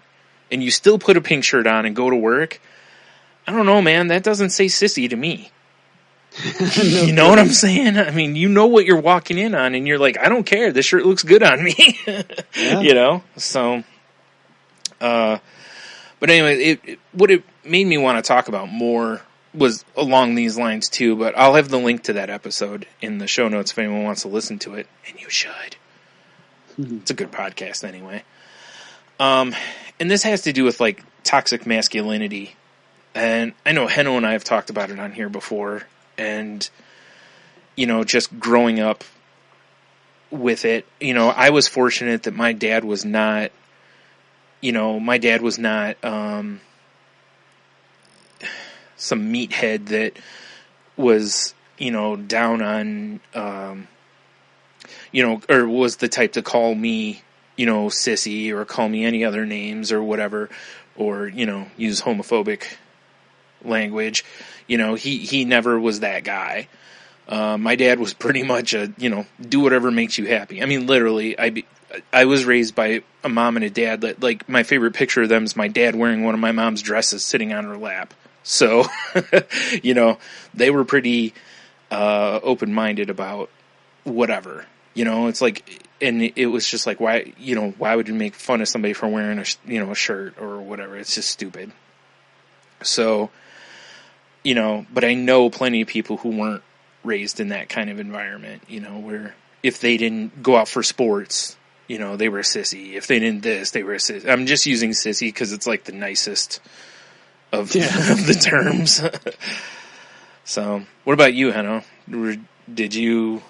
And you still put a pink shirt on and go to work. I don't know, man. That doesn't say sissy to me. You know what I'm saying? You know what you're walking in on, and you're like, I don't care. This shirt looks good on me. Yeah. So, but anyway, what it made me want to talk about more was along these lines too, but I'll have the link to that episode in the show notes if anyone wants to listen to it, and you should. It's a good podcast anyway. And this has to do with toxic masculinity, and I know Henno and I have talked about it on here before. And, just growing up with it, I was fortunate that my dad was not, some meathead that was, down on, or was the type to call me, sissy or call me any other names or whatever, or, use homophobic language. He never was that guy. My dad was pretty much a, do whatever makes you happy. Literally, I was raised by a mom and a dad that, my favorite picture of them is my dad wearing one of my mom's dresses sitting on her lap. So, they were pretty, open-minded about whatever, it's and it was just why would you make fun of somebody for wearing a shirt or whatever? It's just stupid. So, but I know plenty of people who weren't raised in that kind of environment, where if they didn't go out for sports, they were a sissy. If they didn't this, they were a sissy. I'm just using sissy because it's the nicest of the terms. So, what about you, Henno? Did you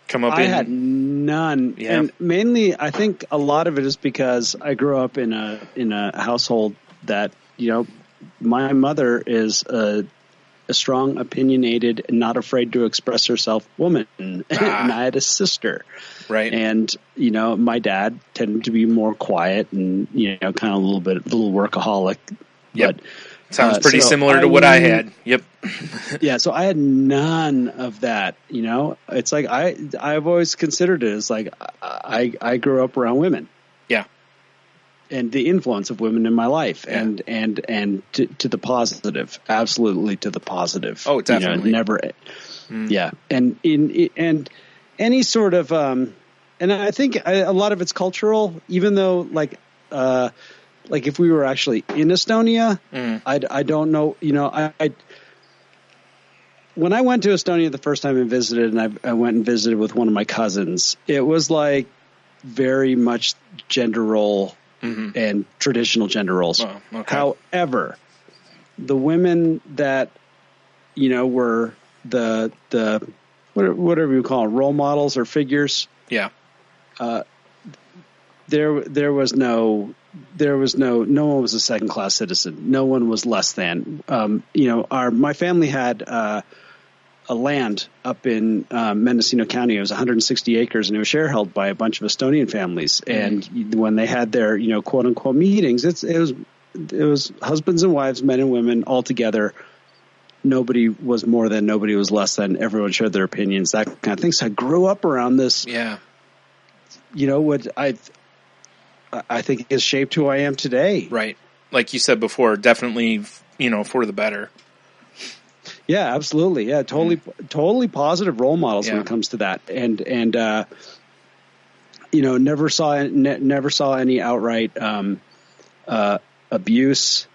come up I had none. Yeah. And mainly, I think a lot of it is because I grew up in a household that, my mother is a strong, opinionated, and not afraid to express herself woman. And I had a sister. Right. And, my dad tended to be more quiet and, kind of a little workaholic. Yep. But Sounds pretty similar to what I had. Yep. Yeah, so I had none of that, you know. It's like I've always considered it as like I grew up around women. Yeah. And the influence of women in my life, and to the positive, absolutely to the positive. Oh, definitely. You know, never. Yeah, and and any sort of, and I think a lot of it's cultural. Even though, like if we were actually in Estonia, I don't know. You know, I when I went to Estonia the first time and visited, and I went and visited with one of my cousins, it was like very much gender role. And traditional gender roles. Oh, okay. However, the women that, you know, were the whatever you call them, role models or figures. Yeah. There was no one was a second class citizen. No one was less than. You know, my family had a land up in Mendocino County. It was 160 acres, and it was share held by a bunch of Estonian families. And when they had their, you know, quote unquote meetings, it was husbands and wives, men and women all together. Nobody was more than, nobody was less than. Everyone shared their opinions, that kind of thing. So I grew up around this. Yeah. You know what I think has shaped who I am today. Right. Like you said before, definitely, you know, for the better. Yeah, absolutely. Yeah, totally positive role models when it comes to that. And you know, never saw any outright abuse.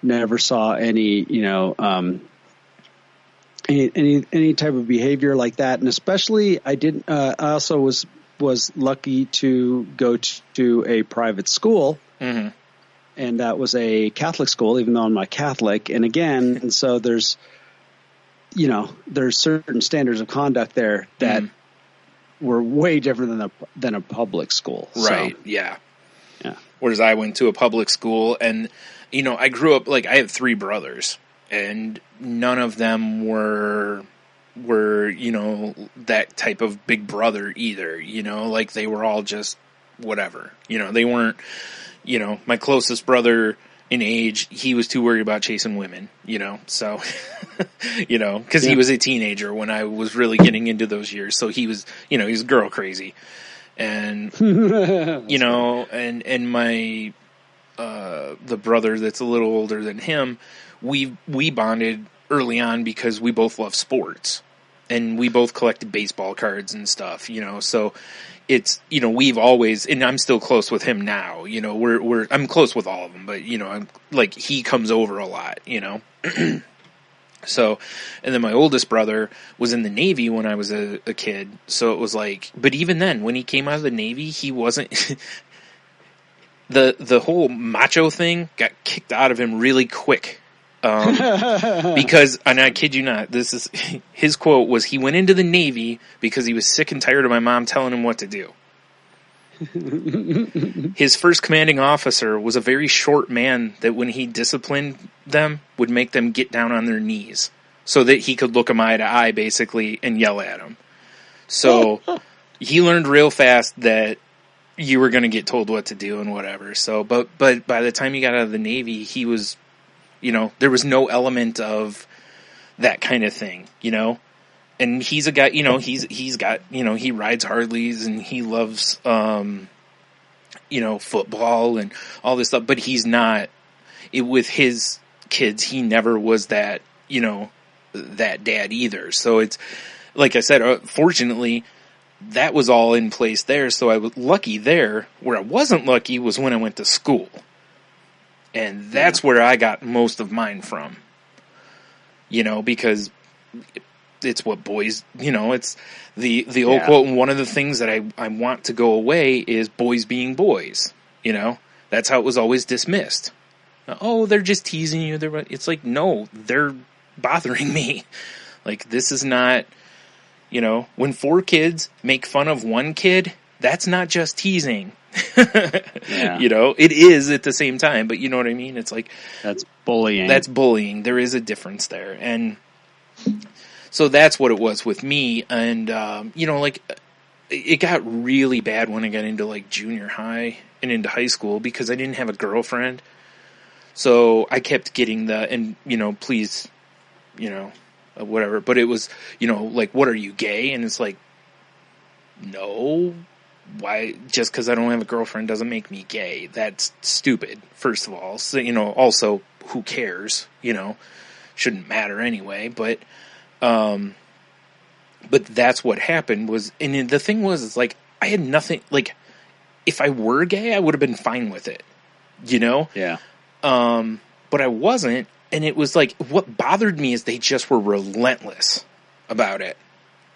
Never saw any, you know, any type of behavior like that. And especially, I also was lucky to go to a private school. Mm-hmm. And that was a Catholic school, even though I'm not Catholic. And again, and so there's certain standards of conduct there that were way different than a public school. Right. So, yeah. Yeah. Whereas I went to a public school, and, you know, I grew up, like, I have 3 brothers, and none of them were, you know, that type of big brother either, you know, like they were all just whatever, you know, they weren't, you know, my closest brother in age, he was too worried about chasing women, you know, so, you know, because he was a teenager when I was really getting into those years, so he was, you know, he was girl crazy, and, you know, and my, the brother that's a little older than him, we bonded early on because we both love sports, and we both collected baseball cards and stuff, you know, so it's, you know, we've always, and I'm still close with him now, you know, I'm close with all of them, but, you know, I'm like, he comes over a lot, you know. So, and then my oldest brother was in the Navy when I was a kid, so it was like, but even then, when he came out of the Navy, he wasn't, the whole macho thing got kicked out of him really quick. Because, and I kid you not, this is, his quote was, he went into the Navy because he was sick and tired of my mom telling him what to do. His first commanding officer was a very short man that when he disciplined them would make them get down on their knees so that he could look them eye to eye basically and yell at them. So he learned real fast that you were going to get told what to do and whatever. So, but by the time he got out of the Navy, he was, you know, there was no element of that kind of thing, you know? And he's a guy, you know, he's got, you know, he rides Harleys and he loves, you know, football and all this stuff, but he's not, with his kids, he never was that, you know, that dad either. So it's, like I said, fortunately, that was all in place there, so I was lucky there. Where I wasn't lucky was when I went to school. And that's where I got most of mine from. You know, because it's what boys, you know, it's the old quote, and one of the things that I want to go away is boys being boys, you know? That's how it was always dismissed. Oh, they're just teasing you. It's like, no, they're bothering me. Like, this is not, you know, when 4 kids make fun of one kid, that's not just teasing. You know, it is at the same time, but you know what I mean? It's like, that's bullying. That's bullying. There is a difference there. And so that's what it was with me. And, you know, like, it got really bad when I got into like junior high and into high school because I didn't have a girlfriend. So I kept getting and, please, whatever. But it was, like, what are you, gay? And it's like, no, why? Just because I don't have a girlfriend doesn't make me gay. That's stupid, first of all. So, also, who cares? Shouldn't matter anyway. But that's what happened was, and the thing was, it's like, I had nothing, like, if I were gay, I would have been fine with it, Yeah. But I wasn't, and it was like, what bothered me is they just were relentless about it,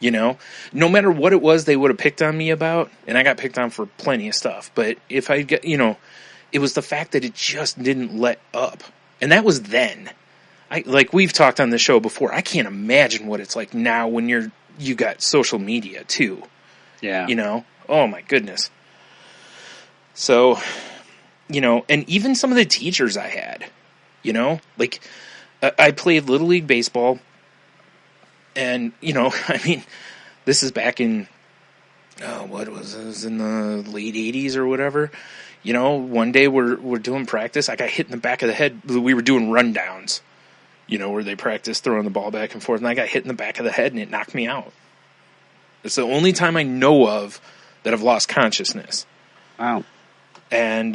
no matter what it was they would have picked on me about, and I got picked on for plenty of stuff, but if I get, it was the fact that it just didn't let up, and that was then. Like we've talked on the show before, I can't imagine what it's like now when you got social media too. Yeah. Oh my goodness. So, and even some of the teachers I had, like I played Little League Baseball, and, I mean, this is back in, what was it? It was in the late 80s or whatever. One day we're doing practice. I got hit in the back of the head. We were doing rundowns, where they practice throwing the ball back and forth, and I got hit in the back of the head, and it knocked me out. It's the only time I know of that I've lost consciousness. Wow. And,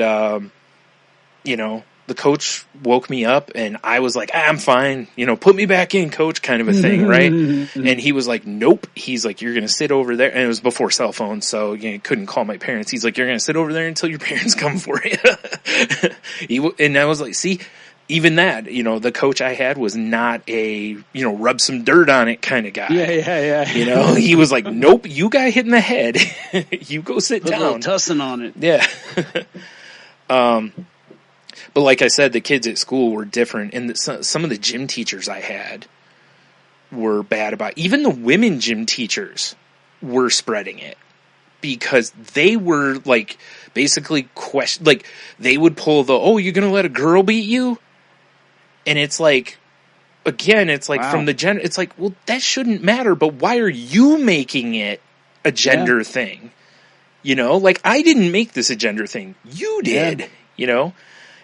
the coach woke me up, and I was like, I'm fine, put me back in, coach, kind of a thing, right? And he was like, nope. He's like, you're going to sit over there. And it was before cell phones, so you couldn't call my parents. He's like, you're going to sit over there until your parents come for you. And I was like, see, even that, the coach I had was not a, rub some dirt on it kind of guy. Yeah. He was like, nope, you got hit in the head. You go sit down. Put a little tussin on it. Yeah. But like I said, the kids at school were different. And some of the gym teachers I had were bad about it. Even the women gym teachers were spreading it. Because they were, like, basically like, they would pull you're going to let a girl beat you? And it's like, again, it's like, wow. From the gender, it's like, well, that shouldn't matter, but why are you making it a gender thing? Like, I didn't make this a gender thing. You did,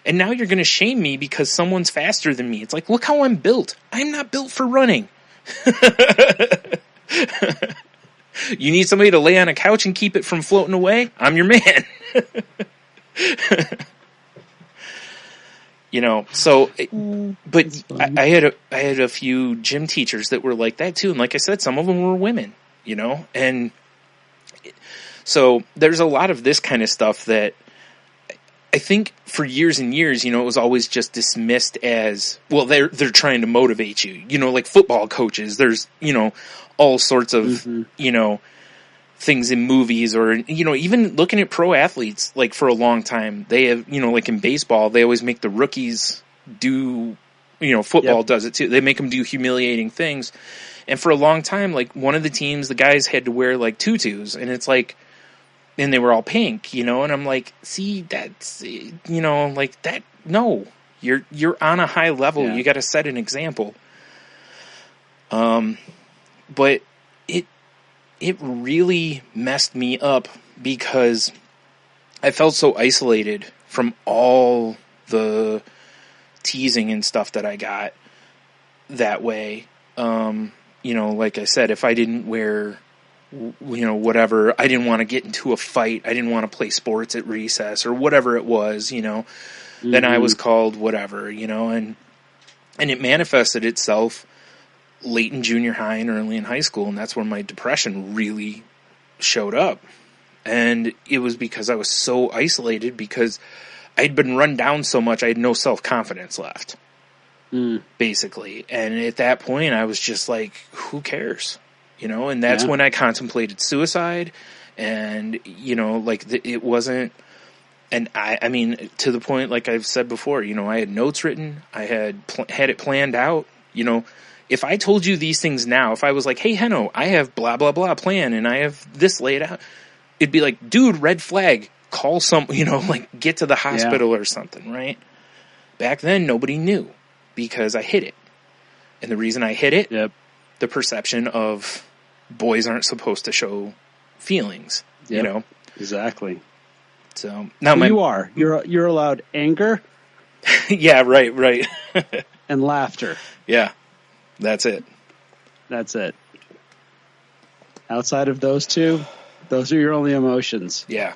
And now you're going to shame me because someone's faster than me. It's like, look how I'm built. I'm not built for running. You need somebody to lay on a couch and keep it from floating away? I'm your man. So, but I had a few gym teachers that were like that too. And like I said, some of them were women, and so there's a lot of this kind of stuff that I think for years and years, it was always just dismissed as, well, they're trying to motivate you, like football coaches. There's, all sorts of, things in movies or, even looking at pro athletes, like for a long time, they have, like in baseball, they always make the rookies do, football does it too. They make them do humiliating things. And for a long time, like one of the teams, the guys had to wear like tutus, and it's like, and they were all pink, and I'm like, see, that's, like that, no, you're on a high level. Yeah. You got to set an example. But it really messed me up because I felt so isolated from all the teasing and stuff that I got that way. Like I said, if I didn't wear, whatever, I didn't want to get into a fight, I didn't want to play sports at recess or whatever it was, then I was called whatever, and it manifested itself late in junior high and early in high school, and that's where my depression really showed up. And it was because I was so isolated because I'd been run down so much, I had no self-confidence left, basically. And at that point, I was just like, who cares? And that's when I contemplated suicide, and, it wasn't, and I mean, to the point, like I've said before, I had notes written, I had it planned out, if I told you these things now, if I was like, hey, Henno, I have blah, blah, blah plan, and I have this laid out, it'd be like, dude, red flag, call some, like get to the hospital or something, right? Back then, nobody knew because I hid it. And the reason I hid it, the perception of boys aren't supposed to show feelings, Exactly. So now you're allowed anger, Yeah, right. And laughter. Yeah, that's it. That's it. Outside of those two, those are your only emotions. Yeah.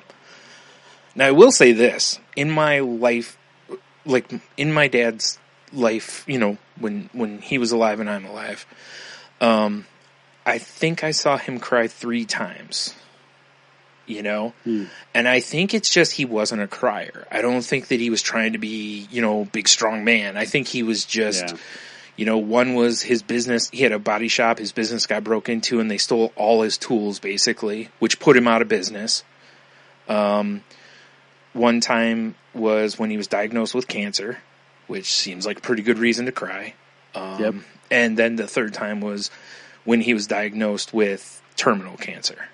Now, I will say this. In my life, like in my dad's life, you know, when he was alive and I'm alive, I think I saw him cry 3 times, you know? And I think it's just he wasn't a crier. I don't think that he was trying to be, you know, big, strong man. I think he was just, you know, one was his business. He had a body shop. His business got broke into and they stole all his tools, basically, which put him out of business. One time was when he was diagnosed with cancer, which seems like a pretty good reason to cry. And then the third time was when he was diagnosed with terminal cancer.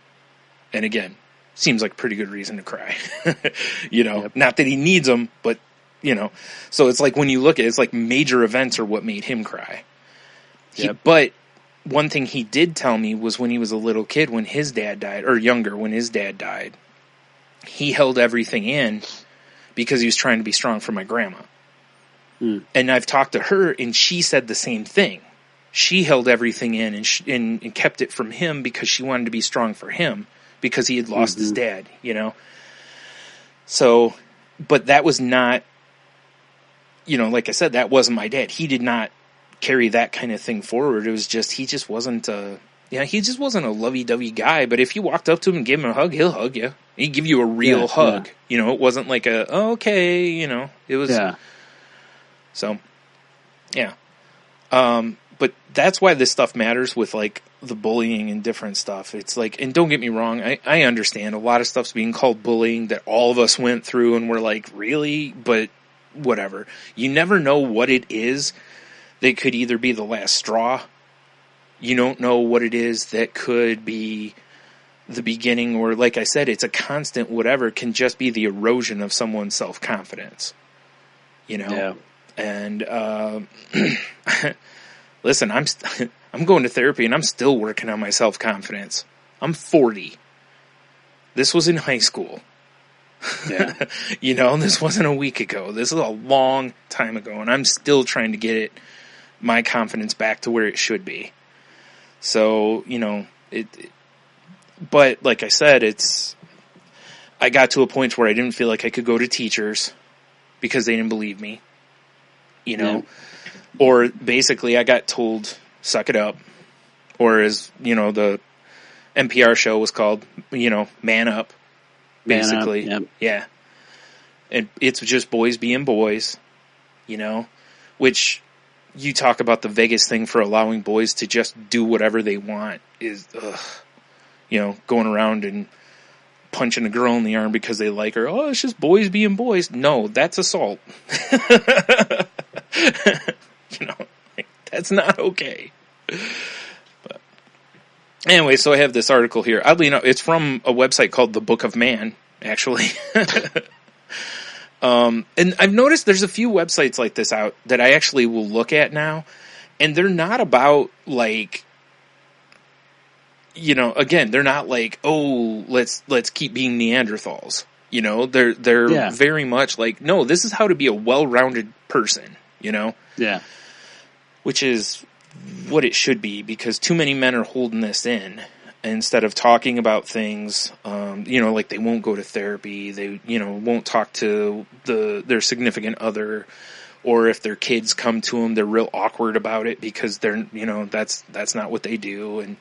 And again, seems like a pretty good reason to cry. You know, not that he needs them, but, you know. So it's like when you look at it, it's like major events are what made him cry. But one thing he did tell me was when he was a little kid, when his dad died, or younger, when his dad died, he held everything in because he was trying to be strong for my grandma. And I've talked to her, and she said the same thing. She held everything in and kept it from him because she wanted to be strong for him because he had lost his dad, you know? So, but that was not, you know, like I said, that wasn't my dad. He did not carry that kind of thing forward. It was just, he just wasn't he just wasn't a lovey-dovey guy, but if you walked up to him and gave him a hug, he'll hug you. He'd give you a real hug. You know, it wasn't like okay, you know, it was, so, yeah. But that's why this stuff matters with, like, the bullying and different stuff. It's like, and don't get me wrong, I understand a lot of stuff's being called bullying that all of us went through and we're like, really? But whatever. You never know what it is that could either be the last straw. You don't know what it is that could be the beginning, or like I said, it's a constant whatever. It can just be the erosion of someone's self-confidence. You know? Yeah. And, listen, I'm going to therapy and I'm still working on my self-confidence. I'm 40. This was in high school. Yeah. You know, this wasn't a week ago. This is a long time ago, and I'm still trying to get my confidence back to where it should be. So, you know, but like I said, I got to a point where I didn't feel like I could go to teachers because they didn't believe me, you know, or basically I got told, suck it up, or as, you know, the NPR show was called, you know, man up, basically. Man up, yeah. And it's just boys being boys, you know, which you talk about the Vegas thing for allowing boys to just do whatever they want is, you know, going around and punching a girl in the arm because they like her. Oh, it's just boys being boys. No, that's assault. You know, like, that's not okay. But anyway, so I have this article here. Oddly enough, it's from a website called The Book of Man, actually. And I've noticed there's a few websites like this out that I actually will look at now, and they're not about, like, you know, again, they're not like, oh, let's keep being Neanderthals. You know, they're very much like, no, this is how to be a well-rounded person, you know? Yeah. Which is what it should be, because too many men are holding this in instead of talking about things, you know, like they won't go to therapy, they, you know, won't talk to their significant other, or if their kids come to them, they're real awkward about it because they're, you know, that's not what they do. And,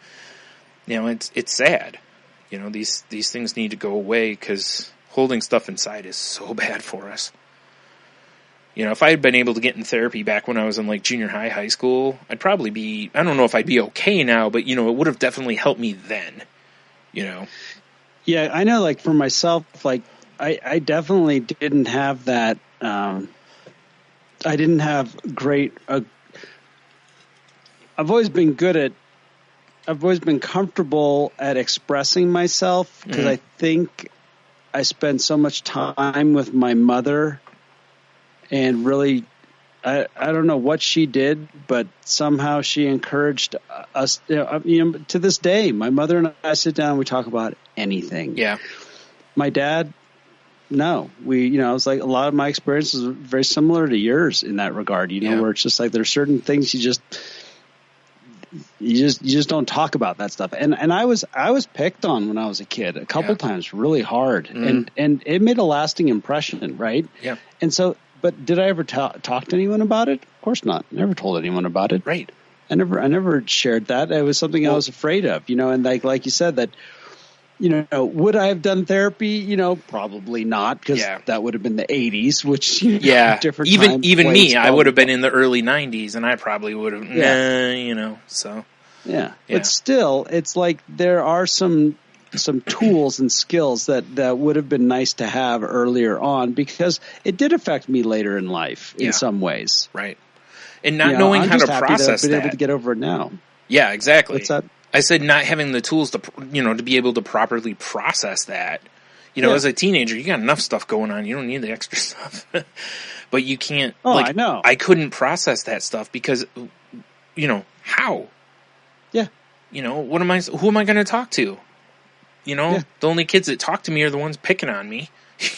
you know, it's sad. You know, these things need to go away because holding stuff inside is so bad for us. You know, if I had been able to get in therapy back when I was in, like, junior high school, I'd probably be, I don't know if I'd be okay now, but, you know, it would have definitely helped me then, you know? Yeah, I know, like, for myself, like, I definitely didn't have that, I didn't have great, I've always been comfortable at expressing myself because I think I spent so much time with my mother. And really, I don't know what she did, but somehow she encouraged us. You know, to this day, my mother and I sit down and we talk about anything. Yeah. My dad, no, it's like a lot of my experiences are very similar to yours in that regard, where it's just like there's certain things you just don't talk about that stuff. And I was picked on when I was a kid a couple times really hard, and it made a lasting impression, right? Yeah. And so, but did I ever talk to anyone about it? Of course not. Never told anyone about it. Right. I never shared that. It was something I was afraid of, and like you said that, would I have done therapy? Probably not, because that would have been the 80s, which different. Even me, I would have been in the early 90s, and I probably would have. So yeah. But still, it's like there are some tools and skills that would have been nice to have earlier on, because it did affect me later in life in some ways. Right. And not knowing how to process that. I've been that. able to get over it now. Yeah, exactly. What's that? I said not having the tools to be able to properly process that. As a teenager, you got enough stuff going on. You don't need the extra stuff. But you can't. Oh, I know. I couldn't process that stuff because, how? Yeah. Who am I going to talk to? The only kids that talk to me are the ones picking on me.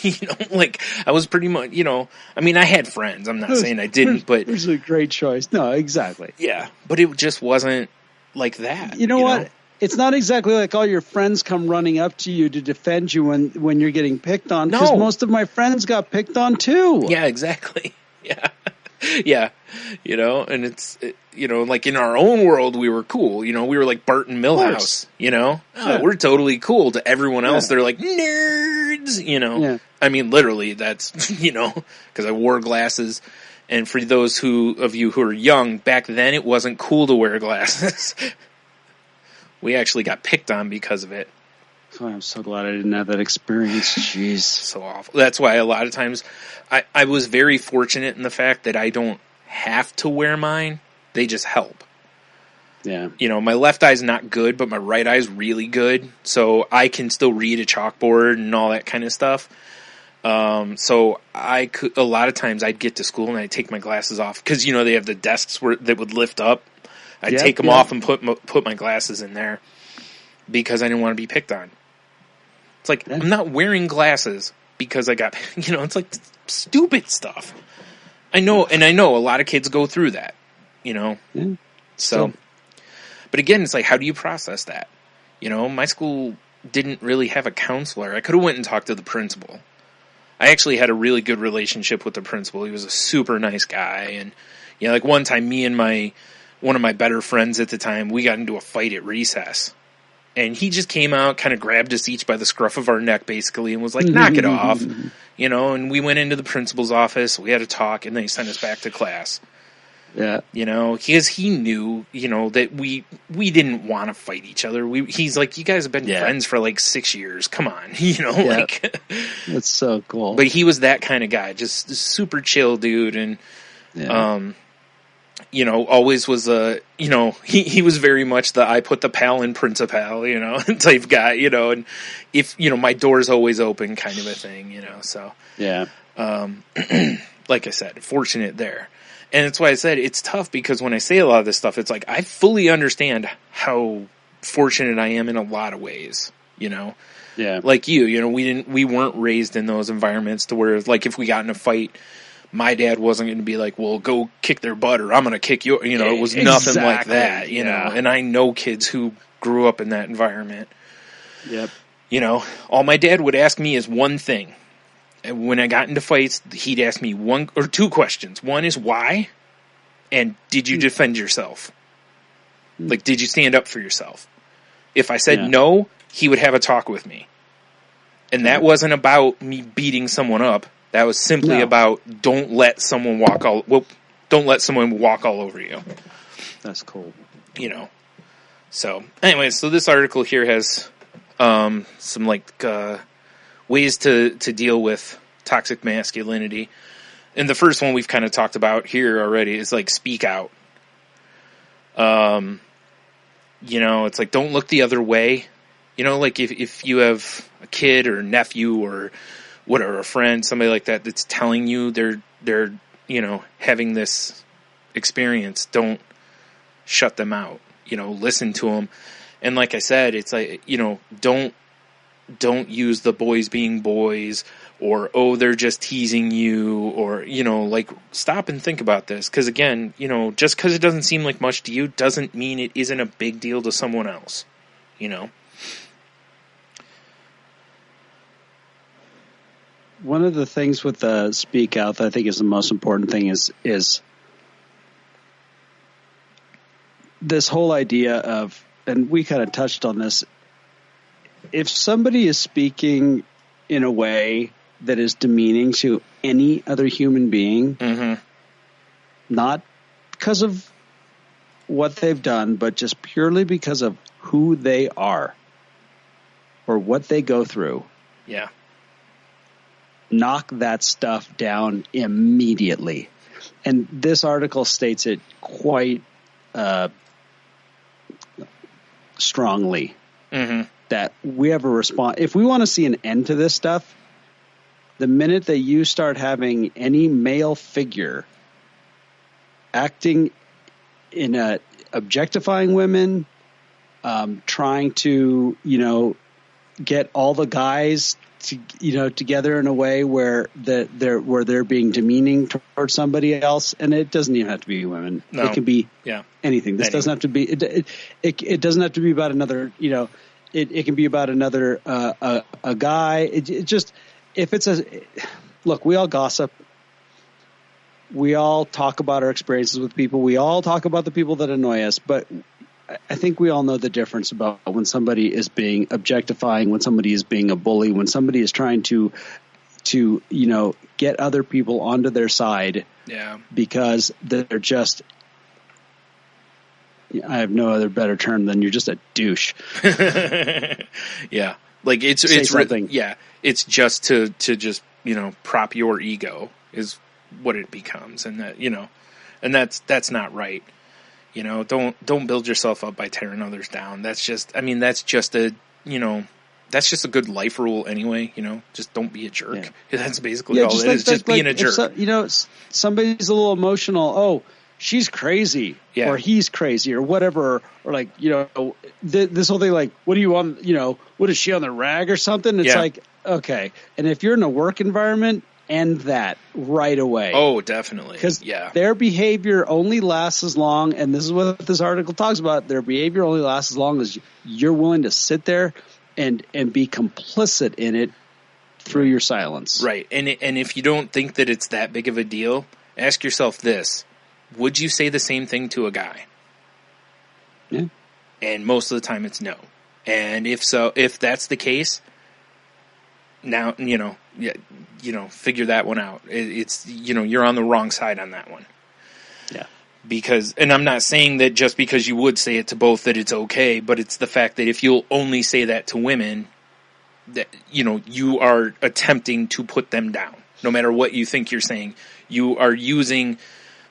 I was pretty much, I had friends. I'm not saying I didn't, but. It was a great choice. No, exactly. Yeah. But it just wasn't like that. You know what? It's not exactly like all your friends come running up to you to defend you when you're getting picked on. Because most of my friends got picked on too. Yeah, exactly. Yeah. Yeah. And it's, like in our own world, we were cool. We were like Bart and Milhouse, we're totally cool. To everyone else, they're like nerds, Yeah. I mean, literally, that's, because I wore glasses. And for those of you who are young, back then it wasn't cool to wear glasses. We actually got picked on because of it. Oh, I'm so glad I didn't have that experience. Jeez. So awful. That's why a lot of times I was very fortunate in the fact that I don't have to wear mine. They just help. Yeah. My left eye's not good, but my right eye's really good. So I can still read a chalkboard and all that kind of stuff. So a lot of times I'd get to school and I'd take my glasses off because, they have the desks that would lift up. I'd take them off and put my glasses in there because I didn't want to be picked on. It's like, I'm not wearing glasses because I got, it's like stupid stuff. I know a lot of kids go through that, Yeah. So, but again, it's like, how do you process that? My school didn't really have a counselor. I could have went and talked to the principal. I actually had a really good relationship with the principal. He was a super nice guy. And, like one time me and one of my better friends at the time, we got into a fight at recess. And he just came out, kind of grabbed us each by the scruff of our neck, basically, and was like, knock it off. And we went into the principal's office. We had a talk, and then he sent us back to class. Yeah. Because he knew, that we didn't want to fight each other. He's like, you guys have been friends for like 6 years. Come on, like. That's so cool. But he was that kind of guy, just super chill dude. And, always was he was very much the I put the pal in principal, type guy, and if, my door's always open kind of a thing, so. Yeah. Like I said, fortunate there. And that's why I said it's tough because when I say a lot of this stuff, it's like I fully understand how fortunate I am in a lot of ways, Yeah. Like you, we weren't raised in those environments to where, like, if we got in a fight, my dad wasn't going to be like, well, go kick their butt or I'm going to kick you. It was nothing like that, know. And I know kids who grew up in that environment. Yep. All my dad would ask me is one thing. And when I got into fights, he'd ask me one or two questions. One is why, and did you defend yourself? Like, did you stand up for yourself? If I said no, he would have a talk with me. And that wasn't about me beating someone up. That was simply about don't let someone walk all over you. That's cool. So anyway, so this article here has some ways to deal with toxic masculinity. And the first one we've kind of talked about here already is like speak out. It's like don't look the other way. Like if you have a kid or a nephew or whatever, a friend, somebody like that that's telling you they're having this experience, don't shut them out. Listen to them. And like I said, it's like, don't don't use the boys being boys, or, oh, they're just teasing you, or, like, stop and think about this. Because, again, just because it doesn't seem like much to you doesn't mean it isn't a big deal to someone else, One of the things with the speak out that I think is the most important thing is this whole idea of, and we kind of touched on this, if somebody is speaking in a way that is demeaning to any other human being, not because of what they've done, but just purely because of who they are or what they go through. Yeah. Knock that stuff down immediately. And this article states it quite strongly that we have a response. If we want to see an end to this stuff, the minute that you start having any male figure acting in a objectifying women, trying to, get all the guys together in a way where they're being demeaning towards somebody else, and it doesn't even have to be women. No. It can be anything. This doesn't have to be. It doesn't have to be about another. It can be about another a guy. It just, if it's look, we all gossip. We all talk about our experiences with people. We all talk about the people that annoy us, but I think we all know the difference about when somebody is being objectifying, when somebody is being a bully, when somebody is trying to get other people onto their side. Yeah. Because they're just, I have no other better term than you're just a douche. Yeah. Like it's something. Yeah. It's just to just, prop your ego is what it becomes. And that, and that's not right. Don't build yourself up by tearing others down. That's just, that's just a good life rule anyway. Just don't be a jerk. Yeah. That's basically all it is. Just being a jerk. Somebody's a little emotional. Oh, she's crazy, or he's crazy, or whatever. Or like, this whole thing. Like, what do you want? What is she on the rag or something? It's like, okay. And if you're in a work environment, end that right away. Oh, definitely. Because their behavior only lasts as long, and this is what this article talks about, their behavior only lasts as long as you're willing to sit there and be complicit in it through your silence. Right. And if you don't think that it's that big of a deal, ask yourself this. Would you say the same thing to a guy? Yeah. And most of the time it's no. And if that's the case, now, figure that one out. It's, you're on the wrong side on that one. Yeah. Because, and I'm not saying that just because you would say it to both that it's okay, but it's the fact that if you'll only say that to women, that, you are attempting to put them down. No matter what you think you're saying, you are using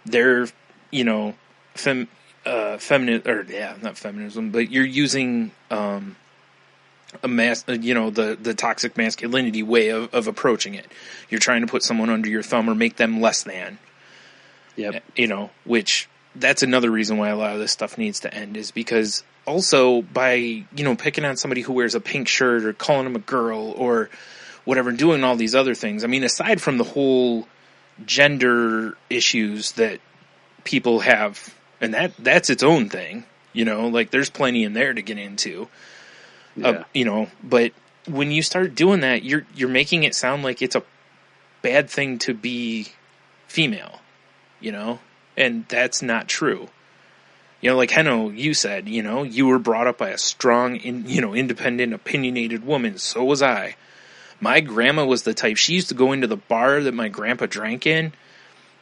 their, feminine, or not feminism, but you're using, the toxic masculinity way of approaching it. You're trying to put someone under your thumb or make them less than. Yep. Which that's another reason why a lot of this stuff needs to end, is because also by, picking on somebody who wears a pink shirt or calling them a girl or whatever, doing all these other things. I mean, aside from the whole gender issues that people have, and that's its own thing, like there's plenty in there to get into. Yeah. But when you start doing that, you're making it sound like it's a bad thing to be female, and that's not true. Like Heno, you said, you were brought up by a strong, independent, opinionated woman. So was I. My grandma was the type, she used to go into the bar that my grandpa drank in.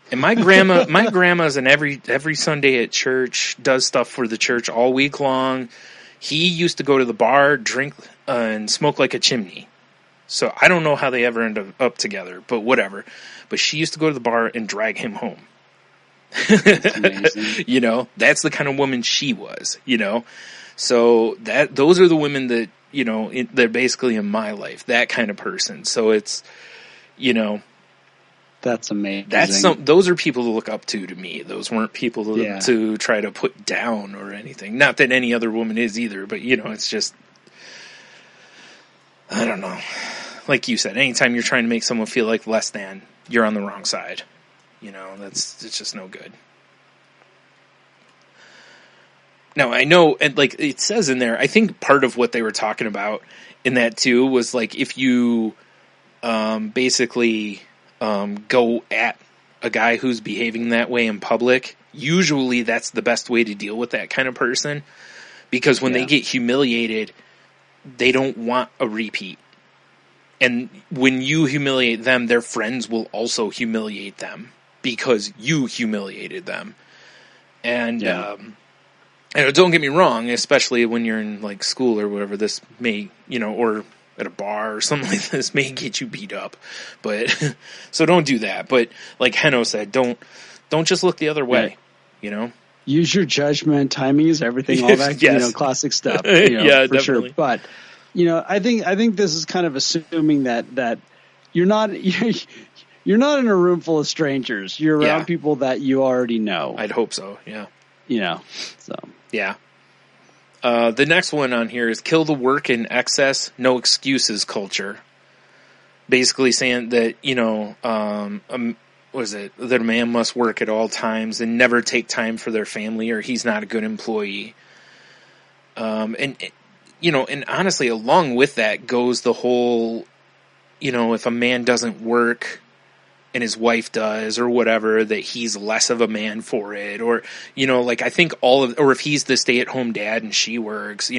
And my grandma's in every Sunday at church, does stuff for the church all week long. He used to go to the bar, drink, and smoke like a chimney. So I don't know how they ever ended up together, but whatever. But she used to go to the bar and drag him home. That's amazing. That's the kind of woman she was, So those are the women that, they're basically in my life, that kind of person. So it's, That's amazing. Those are people to look up to me. Those weren't people to try to put down or anything. Not that any other woman is either, but it's just, I don't know. Like you said, anytime you're trying to make someone feel like less than, you're on the wrong side. It's just no good. Now, I know, and like it says in there, I think part of what they were talking about in that too was like if you basically go at a guy who's behaving that way in public, usually that's the best way to deal with that kind of person, because when they get humiliated, they don't want a repeat. And when you humiliate them, their friends will also humiliate them because you humiliated them. And don't get me wrong, especially when you're in like school or whatever, this may, or at a bar or something like this may get you beat up. But so don't do that. But like Heno said, don't just look the other way, Use your judgment, timing is everything, all that, yes. Classic stuff. Yeah, for definitely. Sure. But I think this is kind of assuming that you're not you're not in a room full of strangers. You're around people that you already know. I'd hope so. Yeah. So yeah. The next one on here is kill the work in excess, no excuses culture. Basically saying that that a man must work at all times and never take time for their family, or he's not a good employee. And honestly, along with that goes the whole, if a man doesn't work and his wife does or whatever, that he's less of a man for it. Or, I think or if he's the stay-at-home dad and she works,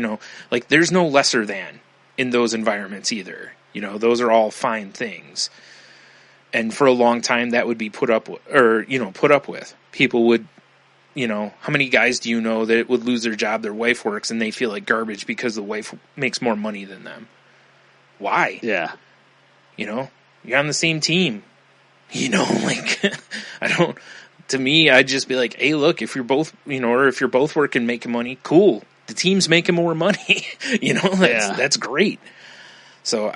there's no lesser than in those environments either. Those are all fine things. And for a long time that would be put up with. People would, how many guys do you know that would lose their job, their wife works, and they feel like garbage because the wife makes more money than them? Why? Yeah. You're on the same team. To me, I'd just be like, hey, look, if you're both, or if you're both working, making money, cool. The team's making more money. That's great. So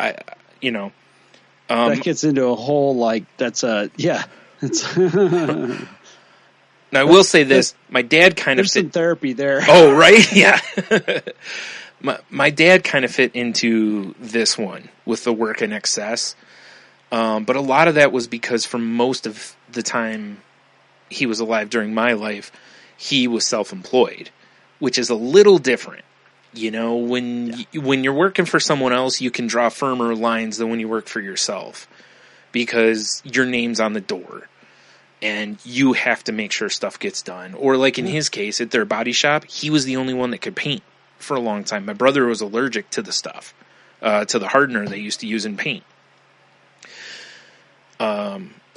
that gets into a whole, Now, I will say this. My dad kind of fit... There's some therapy there. Oh, right? Yeah. My dad kind of fit into this one with the work in excess. But a lot of that was because for most of the time he was alive during my life, he was self-employed, which is a little different. When you're working for someone else, you can draw firmer lines than when you work for yourself because your name's on the door. And you have to make sure stuff gets done. Or like in his case, at their body shop, he was the only one that could paint for a long time. My brother was allergic to the stuff, to the hardener they used to use in paint.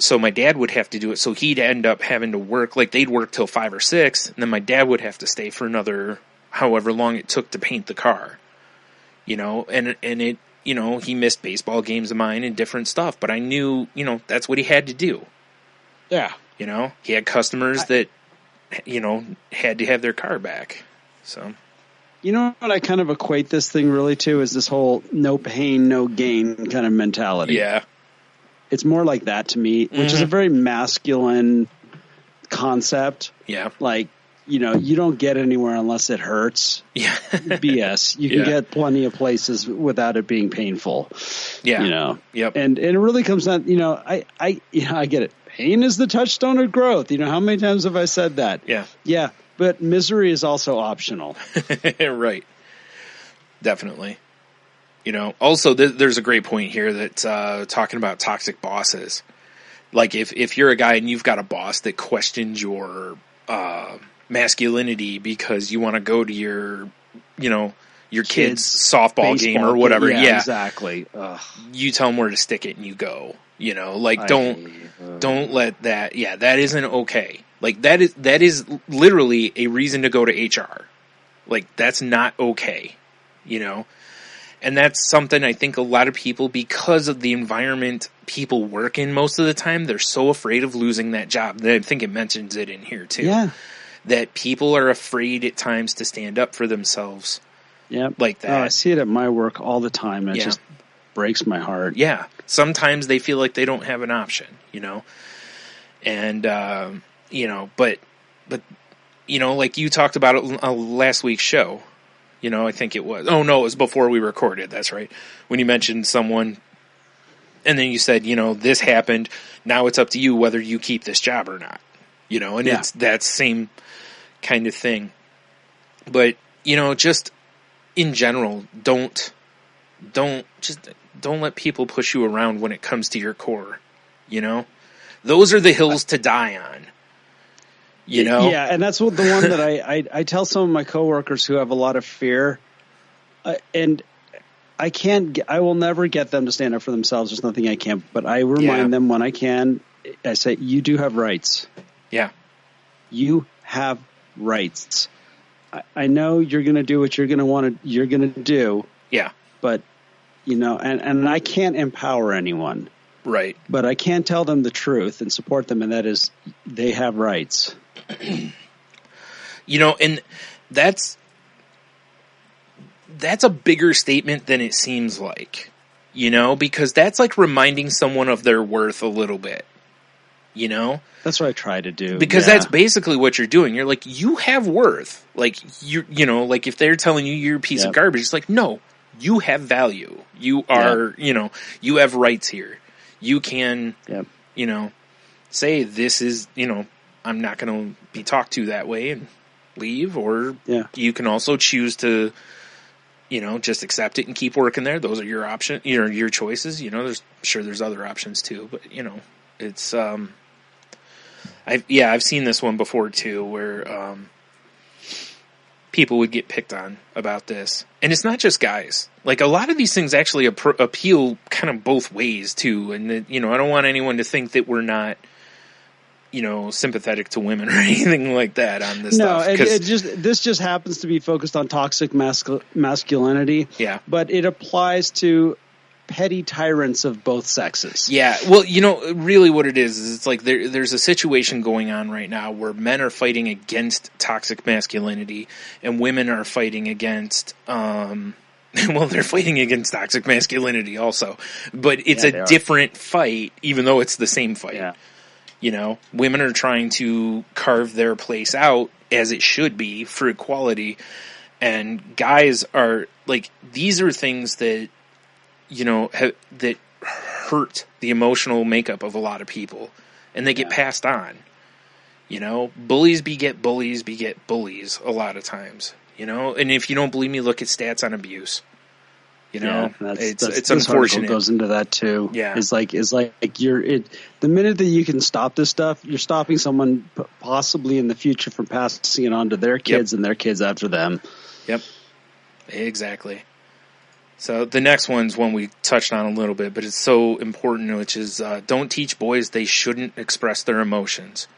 So my dad would have to do it. So he'd end up having to work, they'd work till 5 or 6, and then my dad would have to stay for another however long it took to paint the car. And it, he missed baseball games of mine and different stuff, but I knew, that's what he had to do. Yeah. He had customers that, had to have their car back. So. What I kind of equate this thing really to is this whole no pain, no gain kind of mentality. Yeah. It's more like that to me, which is a very masculine concept. Yeah. You don't get anywhere unless it hurts. Yeah. BS. You can get plenty of places without it being painful. Yeah. Yep. And it really comes down, I get it. Pain is the touchstone of growth. How many times have I said that? Yeah. Yeah. But misery is also optional. Right. Definitely. Also there's a great point here that's talking about toxic bosses. Like if you're a guy and you've got a boss that questions your masculinity because you want to go to your kid's softball game or whatever. Yeah, exactly. Ugh. You tell them where to stick it and you go. Don't let that. Yeah, that isn't okay. That is literally a reason to go to HR. That's not okay. And that's something I think a lot of people, because of the environment people work in most of the time, they're so afraid of losing that job. I think it mentions it in here too. Yeah. That people are afraid at times to stand up for themselves. Yeah. Like that. Oh, I see it at my work all the time. It just breaks my heart. Yeah. Sometimes they feel like they don't have an option, and, but like you talked about it on last week's show, You know, I think it was. Oh, no, it was before we recorded. That's right. When you mentioned someone, and then you said, you know, this happened. Now it's up to you whether you keep this job or not. You know, and it's that same kind of thing. But, you know, just in general, don't let people push you around when it comes to your core. You know, those are the hills to die on. You know? Yeah, and that's the one that I tell some of my coworkers who have a lot of fear, and I will never get them to stand up for themselves. There's nothing I can, but I remind them when I can, I say, you do have rights. Yeah. You have rights. I know you're going to do what you're going to do. Yeah. But, you know, and I can't empower anyone. Right. But I can tell them the truth and support them, and that is they have rights. You know, and that's a bigger statement than it seems like, you know, because that's like reminding someone of their worth a little bit, you know? That's what I try to do. Because that's basically what you're doing. You're like, you have worth. Like, you know, like if they're telling you you're a piece of garbage, it's like, no, you have value. You are, you know, you have rights here. You can, you know, say this is, you know, I'm not going to be talked to that way and leave, or you can also choose to, you know, just accept it and keep working there. Those are your options, you know, your choices. You know, there's other options too, but you know, it's, I've seen this one before too, where, people would get picked on about this. And it's not just guys. Like, a lot of these things actually appeal kind of both ways too. And that, you know, I don't want anyone to think that we're not, you know, sympathetic to women or anything like that on this stuff. No, this just happens to be focused on toxic masculinity. Yeah. But it applies to petty tyrants of both sexes. Yeah. Well, you know, really what it is it's like there's a situation going on right now where men are fighting against toxic masculinity and women are fighting against, well, they're fighting against toxic masculinity also, but it's a different fight, even though it's the same fight. Yeah. You know, women are trying to carve their place out as it should be for equality, and guys are like, these are things that, you know, that hurt the emotional makeup of a lot of people, and they get passed on. You know, bullies beget bullies beget bullies a lot of times. You know, and if you don't believe me, look at stats on abuse. You know, it's unfortunate. Goes into that too. Yeah, it's like the minute that you can stop this stuff, you're stopping someone possibly in the future from passing it on to their kids and their kids after them. Yep, exactly. So the next one's one we touched on a little bit, but it's so important, which is don't teach boys they shouldn't express their emotions.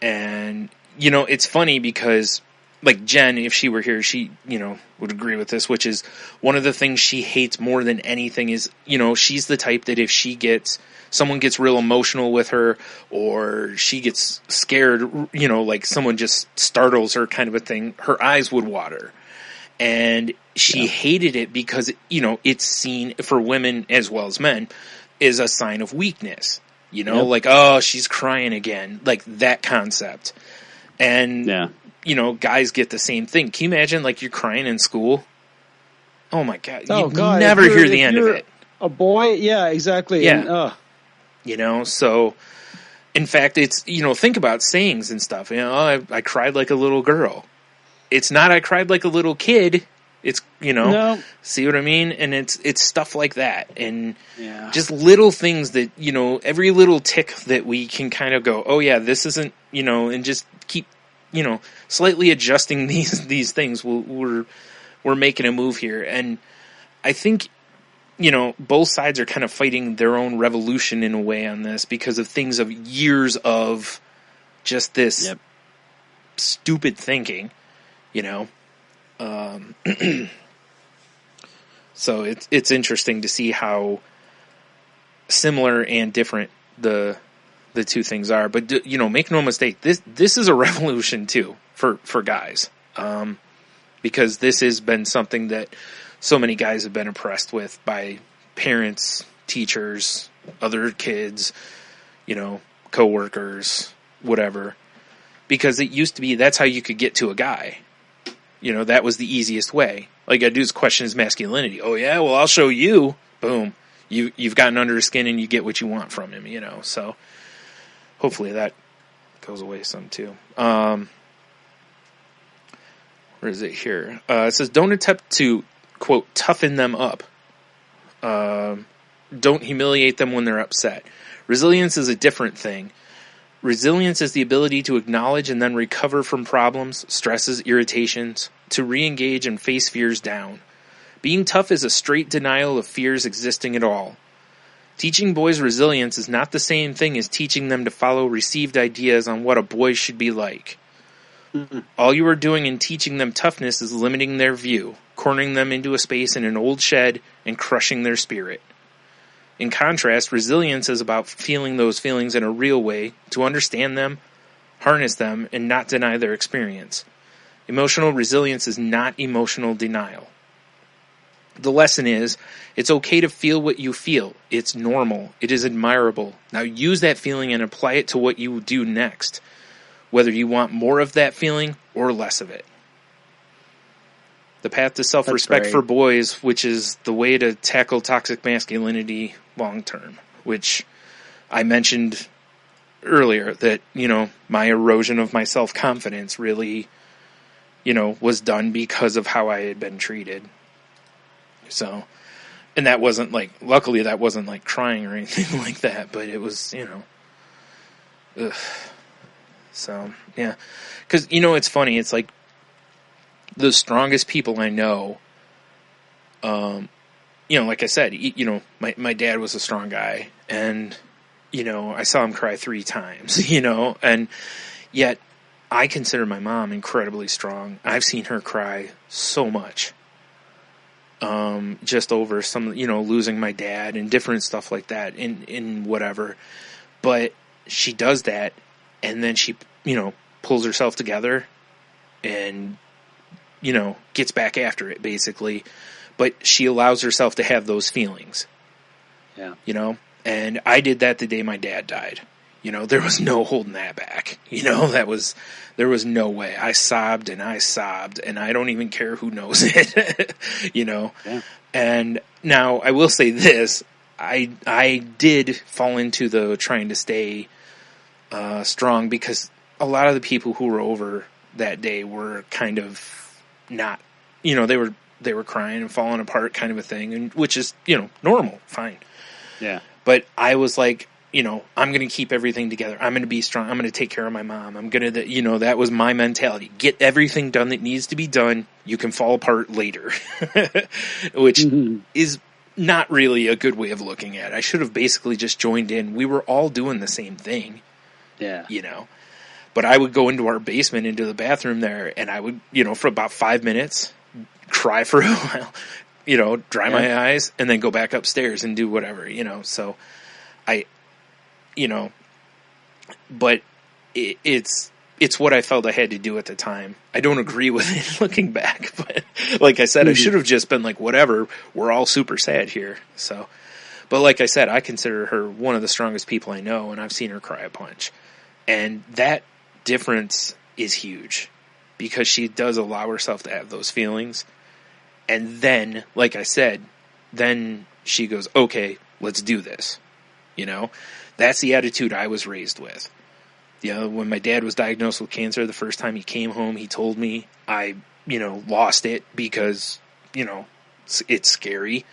And, you know, it's funny because, like, Jen, if she were here, she, you know, would agree with this, which is one of the things she hates more than anything is, you know, she's the type that if someone gets real emotional with her, or she gets scared, you know, like someone just startles her kind of a thing, her eyes would water. And she hated it because, you know, it's seen for women as well as men is a sign of weakness, you know, like, oh, she's crying again, like that concept. And, you know, guys get the same thing. Can you imagine, like, you're crying in school? Oh my God. You never hear the end of it. A boy? Yeah, exactly. Yeah. And, you know, so in fact, it's, you know, think about sayings and stuff. You know, I cried like a little girl. It's not I cried like a little kid. It's, you know, see what I mean? And it's stuff like that. And just little things that, you know, every little tick that we can kind of go, oh yeah, this isn't, you know, and just keep, you know, slightly adjusting these things. We're making a move here. And I think, you know, both sides are kind of fighting their own revolution in a way on this because of things of years of just this stupid thinking. You know, so it's interesting to see how similar and different the two things are. But you know, make no mistake, this is a revolution too for guys, because this has been something that so many guys have been oppressed with by parents, teachers, other kids, you know, coworkers, whatever. Because it used to be that's how you could get to a guy. You know, that was the easiest way. All you gotta do is question his masculinity. Oh yeah, well I'll show you. Boom. You've gotten under his skin and you get what you want from him, you know. So hopefully that goes away some too. Where is it here? It says, don't attempt to, quote, toughen them up. Don't humiliate them when they're upset. Resilience is a different thing. Resilience is the ability to acknowledge and then recover from problems, stresses, irritations, to re-engage and face fears down. Being tough is a straight denial of fears existing at all. Teaching boys resilience is not the same thing as teaching them to follow received ideas on what a boy should be like. All you are doing in teaching them toughness is limiting their view, cornering them into a space in an old shed, and crushing their spirit. In contrast, resilience is about feeling those feelings in a real way, to understand them, harness them, and not deny their experience. Emotional resilience is not emotional denial. The lesson is, it's okay to feel what you feel. It's normal. It is admirable. Now use that feeling and apply it to what you do next, whether you want more of that feeling or less of it. The path to self-respect for boys, which is the way to tackle toxic masculinity long term, which I mentioned earlier that, you know, my erosion of my self-confidence really, you know, was done because of how I had been treated. So, and that wasn't like, luckily that wasn't like crying or anything like that, but it was, you know, ugh. So, yeah. Because, you know, it's funny. It's like the strongest people I know, you know, like I said, you know, my dad was a strong guy. And, you know, I saw him cry 3 times, you know. And yet, I consider my mom incredibly strong. I've seen her cry so much. Just over some, you know, losing my dad and different stuff like that in whatever. But she does that. And then she, you know, pulls herself together and, you know, gets back after it, basically. But she allows herself to have those feelings. Yeah. You know? And I did that the day my dad died. You know, there was no holding that back. You know, there was no way. I sobbed, and I don't even care who knows it. You know? Yeah. And now, I will say this. I did fall into the trying to stay strong, because a lot of the people who were over that day were kind of not, you know, they were crying and falling apart, kind of a thing, and which is, you know, normal, fine. Yeah. But I was like, you know, I'm going to keep everything together. I'm going to be strong. I'm going to take care of my mom. I'm going to, you know, that was my mentality. Get everything done that needs to be done. You can fall apart later, which is not really a good way of looking at it. I should have basically just joined in. We were all doing the same thing. Yeah. You know, but I would go into our basement, into the bathroom there, and I would, you know, for about 5 minutes, cry for a while, you know, dry my eyes, and then go back upstairs and do whatever, you know. So you know, but it's what I felt I had to do at the time. I don't agree with it looking back, but like I said, I should have just been like, whatever, we're all super sad here. So, but like I said, I consider her one of the strongest people I know, and I've seen her cry a bunch. And that difference is huge, because she does allow herself to have those feelings. And then, like I said, then she goes, okay, let's do this. You know, that's the attitude I was raised with. You know, when my dad was diagnosed with cancer, the first time he came home, he told me, I, you know, lost it because, you know, it's scary.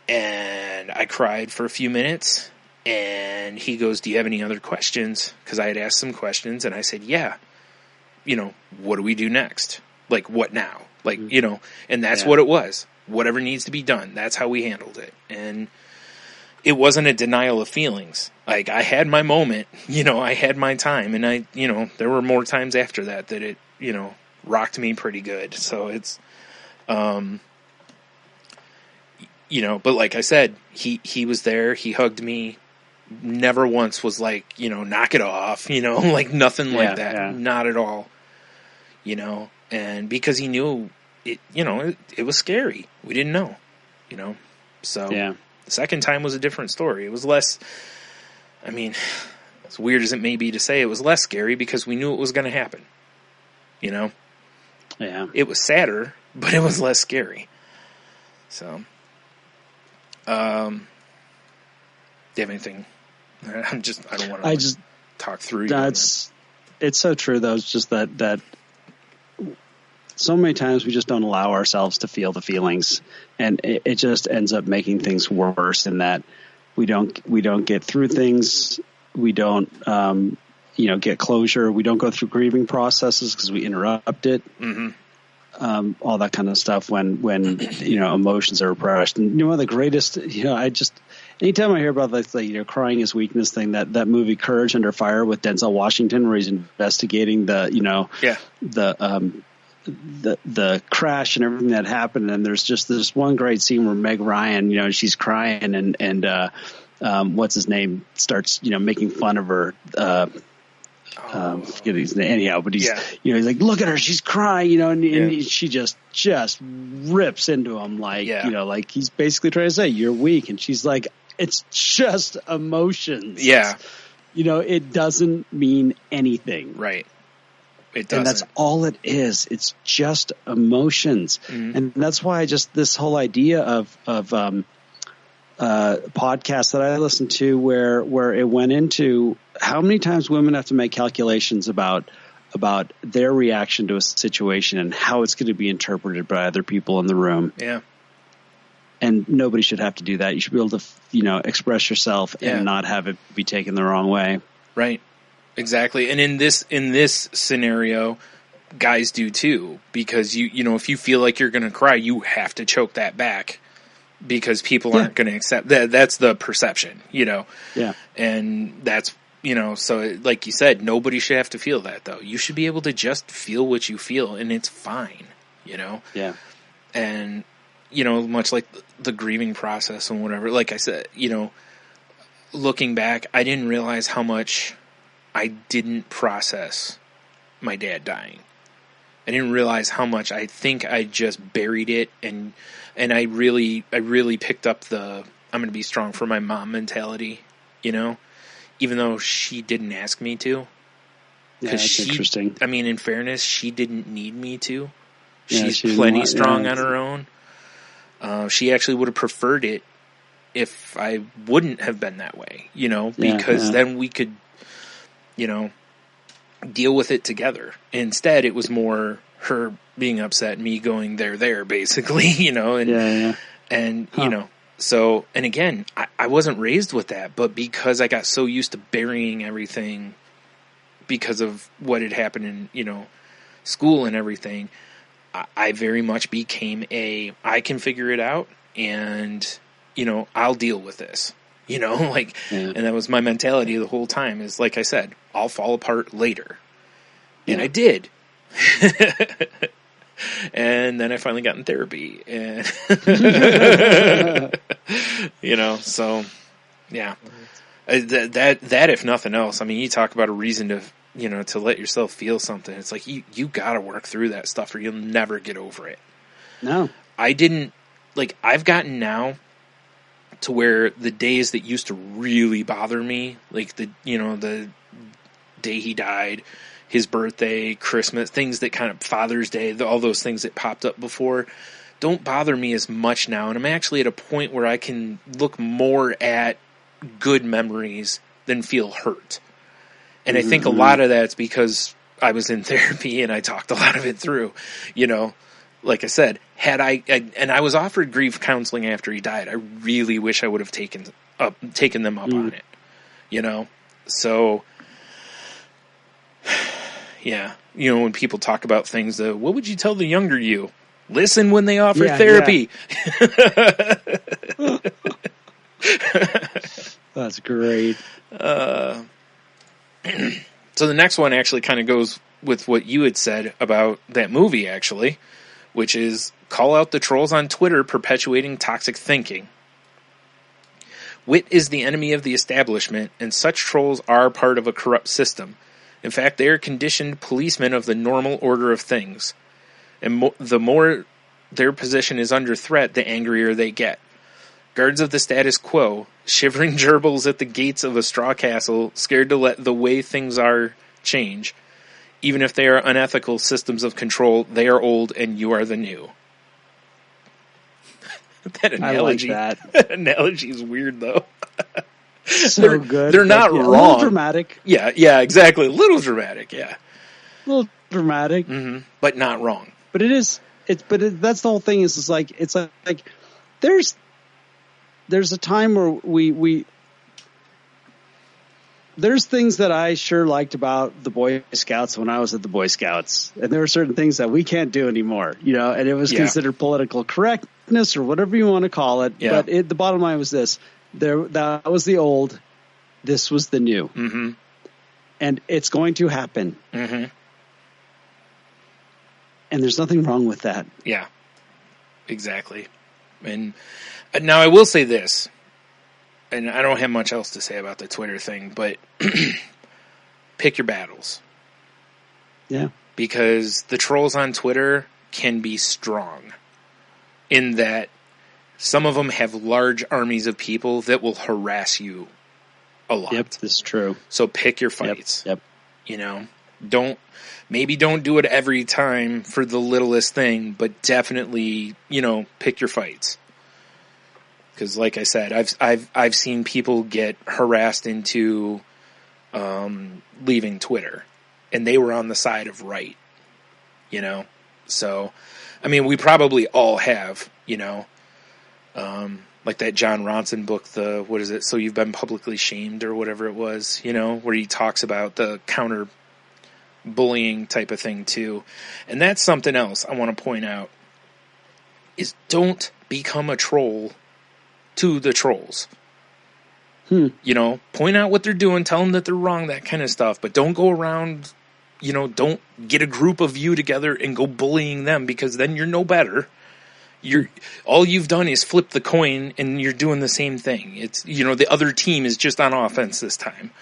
And I cried for a few minutes, and he goes, do you have any other questions? Because I had asked some questions, and I said, yeah. You know, what do we do next? Like, what now? Like, you know, and that's what it was. Whatever needs to be done. That's how we handled it. And it wasn't a denial of feelings. Like, I had my moment, you know, I had my time, and I, you know, there were more times after that it, you know, rocked me pretty good. So it's, you know, but like I said, he was there, he hugged me, never once was like, you know, knock it off, you know, like nothing like that. Yeah. Not at all, you know, and because he knew it, you know, it was scary. We didn't know, you know, so the second time was a different story. It was less, I mean, as weird as it may be to say, it was less scary because we knew it was going to happen, you know? Yeah. It was sadder, but it was less scary. So, do you have anything? I don't want to talk through. It's so true though. It's just that so many times we just don't allow ourselves to feel the feelings, and it just ends up making things worse in that we don't get through things. We don't, get closure. We don't go through grieving processes because we interrupt it. Mm-hmm. All that kind of stuff when emotions are repressed. And one of the greatest, anytime I hear about the crying is weakness thing, that movie Courage Under Fire with Denzel Washington, where he's investigating the crash and everything that happened. And there's just this one great scene where Meg Ryan, she's crying and what's his name starts, making fun of her, forget his name anyhow, but he's like, look at her, she's crying, and she just rips into him like he's basically trying to say you're weak, and she's like, it's just emotions. Yeah. It doesn't mean anything. Right. It doesn't. And that's all it is. It's just emotions. Mm-hmm. And that's why this whole idea of podcast that I listened to where it went into how many times women have to make calculations about their reaction to a situation and how it's going to be interpreted by other people in the room. Yeah. And nobody should have to do that. You should be able to, express yourself and not have it be taken the wrong way. Right. Exactly. And in this scenario, guys do too, because if you feel like you're going to cry, you have to choke that back. Because people aren't going to accept that. That's the perception, Yeah. And that's, so like you said, nobody should have to feel that though. You should be able to just feel what you feel and it's fine, Yeah. And, much like the grieving process and whatever, like I said, looking back, I didn't realize how much I didn't process my dad dying. I didn't realize how much I think I just buried it and I really picked up the I'm going to be strong for my mom mentality, even though she didn't ask me to. Yeah, that's interesting. I mean, in fairness, she didn't need me to. She's plenty strong on her own. She actually would have preferred it if I wouldn't have been that way, because then we could, deal with it together. Instead, it was more her being upset, me going there, basically, and so, and again, I wasn't raised with that, but because I got so used to burying everything because of what had happened in, school and everything, I very much became I can figure it out and, I'll deal with this, and that was my mentality the whole time is, like I said, I'll fall apart later. And I did. And then I finally got in therapy and, so yeah, that if nothing else, I mean, you talk about a reason to, to let yourself feel something. It's like, you gotta work through that stuff or you'll never get over it. No, I've gotten now to where the days that used to really bother me, like the day he died, his birthday, Christmas, things that kind of Father's Day, all those things that popped up before don't bother me as much now. And I'm actually at a point where I can look more at good memories than feel hurt. And I think a lot of that's because I was in therapy and I talked a lot of it through, like I said, and I was offered grief counseling after he died. I really wish I would have taken them up on it, so yeah, when people talk about things, what would you tell the younger you? Listen when they offer therapy. Yeah. That's great. So the next one actually kind of goes with what you had said about that movie, actually, which is call out the trolls on Twitter perpetuating toxic thinking. Wit is the enemy of the establishment, and such trolls are part of a corrupt system. In fact, they are conditioned policemen of the normal order of things. And the more their position is under threat, the angrier they get. Guards of the status quo, shivering gerbils at the gates of a straw castle, scared to let the way things are change. Even if they are unethical systems of control, they are old and you are the new. That analogy, I like that. That analogy is weird, though. So good. They're not wrong. A little dramatic. Yeah, exactly. A little dramatic, yeah. A little dramatic. Mm-hmm. But not wrong. But it is. That's the whole thing. It's like there's a time where we there's things that I sure liked about the Boy Scouts when I was at the Boy Scouts, and there are certain things that we can't do anymore, and it was considered political correctness or whatever you want to call it. Yeah. But the bottom line was this: that was the old, this was the new, mm-hmm. and it's going to happen. Mm-hmm. And there's nothing wrong with that. Yeah, exactly. And now I will say this. And I don't have much else to say about the Twitter thing, but pick your battles. Yeah. Because the trolls on Twitter can be strong in that some of them have large armies of people that will harass you a lot. Yep, that's true. So pick your fights. Yep. Don't do it every time for the littlest thing, but definitely, pick your fights. Because, like I said, I've seen people get harassed into leaving Twitter, and they were on the side of right. So, I mean, we probably all have. Like that John Ronson book, what is it? So You've Been Publicly Shamed, or whatever it was. Where he talks about the counter bullying type of thing too, and that's something else I want to point out. Is don't become a troll to the trolls. Point out what they're doing, tell them that they're wrong, that kind of stuff, but don't go around, don't get a group of you together and go bullying them, because then you're no better. All you've done is flip the coin and you're doing the same thing. It's, the other team is just on offense this time,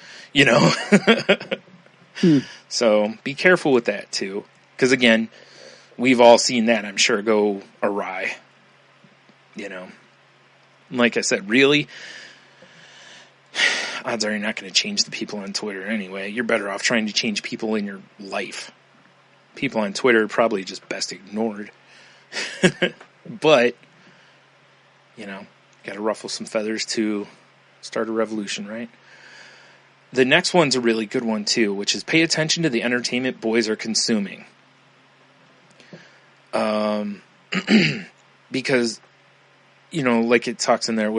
So be careful with that too. Because again, we've all seen that, I'm sure, go awry, Like I said, really, odds are you're not going to change the people on Twitter anyway. You're better off trying to change people in your life. People on Twitter are probably just best ignored. But, got to ruffle some feathers to start a revolution, right? The next one's a really good one too, which is pay attention to the entertainment boys are consuming. Because... like it talks in there,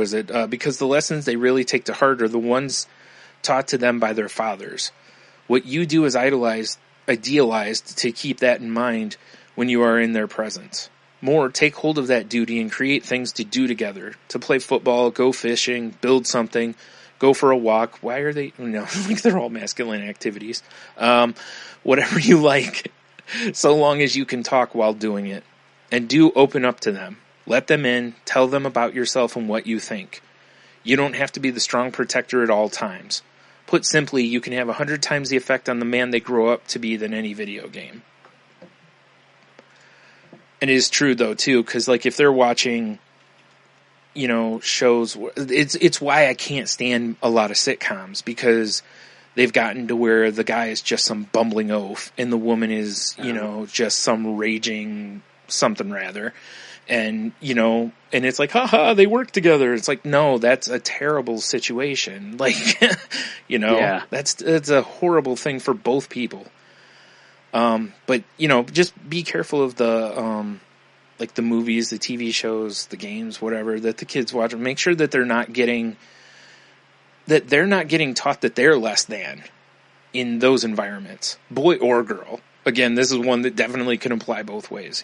because the lessons they really take to heart are the ones taught to them by their fathers. What you do is idealized to keep that in mind when you are in their presence. More, take hold of that duty and create things to do together. To play football, go fishing, build something, go for a walk. Why are they? They're all masculine activities. Whatever you like, so long as you can talk while doing it. And do open up to them. Let them in, tell them about yourself and what you think. You don't have to be the strong protector at all times. Put simply, you can have 100 times the effect on the man they grow up to be than any video game. And it is true, though, too, because, if they're watching, shows, it's why I can't stand a lot of sitcoms, because they've gotten to where the guy is just some bumbling oaf, and the woman is, just some raging something rather. And, and it's like, haha, they work together. It's like, no, that's a terrible situation. Yeah. That's a horrible thing for both people. But, just be careful of the movies, the TV shows, the games, whatever, that the kids watch. Make sure that they're not getting taught that they're less than in those environments, boy or girl. Again, this is one that definitely can apply both ways,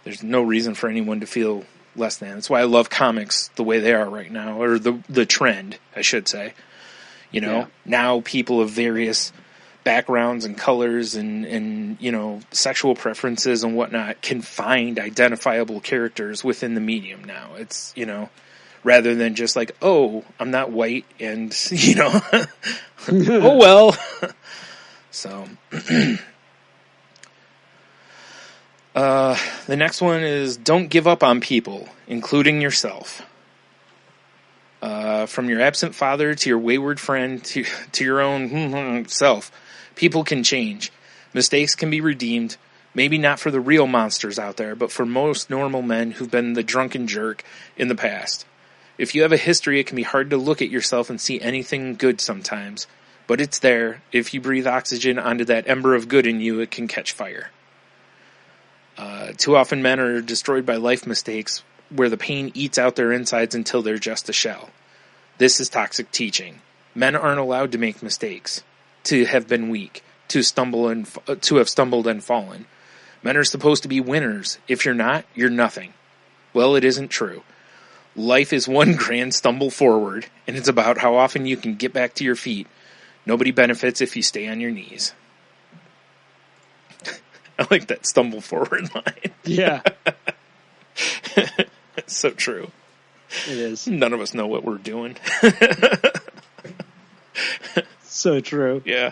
There's no reason for anyone to feel less than. That's why I love comics the way they are right now, or the trend, I should say. Now people of various backgrounds and colors and sexual preferences and whatnot can find identifiable characters within the medium now. It's, rather than just like, oh, I'm not white and, oh well. So... the next one is don't give up on people, including yourself. From your absent father to your wayward friend to your own self. People can change. Mistakes can be redeemed. Maybe not for the real monsters out there, but for most normal men who've been the drunken jerk in the past. If you have a history, it can be hard to look at yourself and see anything good sometimes. But it's there. If you breathe oxygen onto that ember of good in you, it can catch fire. Too often men are destroyed by life mistakes where the pain eats out their insides until they're just a shell. This is toxic teaching. Men aren't allowed to make mistakes, to have been weak, to have stumbled and fallen. Men are supposed to be winners. If you're not, you're nothing. Well, it isn't true. Life is one grand stumble forward, and it's about how often you can get back to your feet. Nobody benefits if you stay on your knees. I like that stumble forward line. Yeah. It's so true. It is. None of us know what we're doing. So true. Yeah.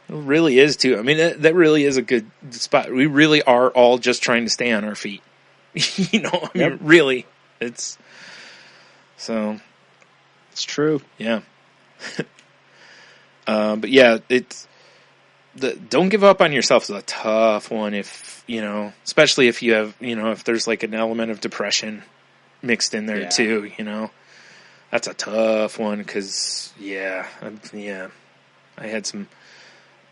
It really is, too. I mean, that really is a good spot. We really are all just trying to stay on our feet. You know, I mean, really. It's true. Yeah. But yeah, don't give up on yourself is a tough one if, you know, especially if you have, you know, if there's like an element of depression mixed in there too, you know, that's a tough one. 'Cause I had some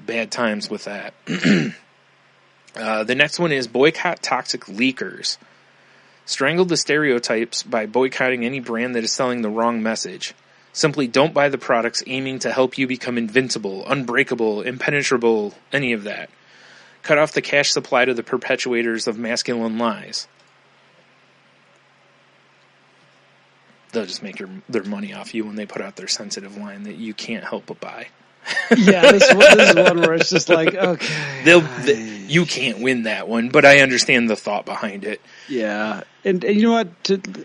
bad times with that. The next one is boycott toxic leakers. Strangle the stereotypes by boycotting any brand that is selling the wrong message. Simply don't buy the products aiming to help you become invincible, unbreakable, impenetrable, any of that. Cut off the cash supply to the perpetuators of masculine lies. They'll just make their money off you when they put out their sensitive line that you can't help but buy. Yeah, this is one where it's just like, okay. You can't win that one, but I understand the thought behind it. Yeah. And you know what?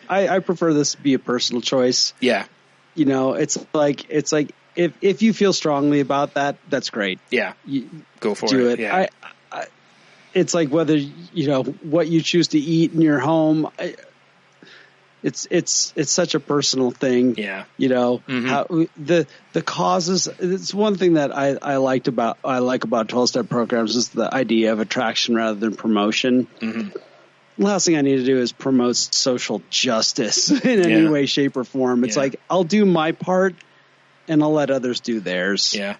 I prefer this to be a personal choice. Yeah. You know, it's like if you feel strongly about that, that's great. Yeah. Go for do it. Yeah. It's like whether, you know, what you choose to eat in your home. It's such a personal thing. Yeah. You know, mm-hmm. how the causes. It's one thing that I like about 12-step programs is the idea of attraction rather than promotion. Mm-hmm. The last thing I need to do is promote social justice in any way, shape, or form. It's like, I'll do my part and I'll let others do theirs. Yeah.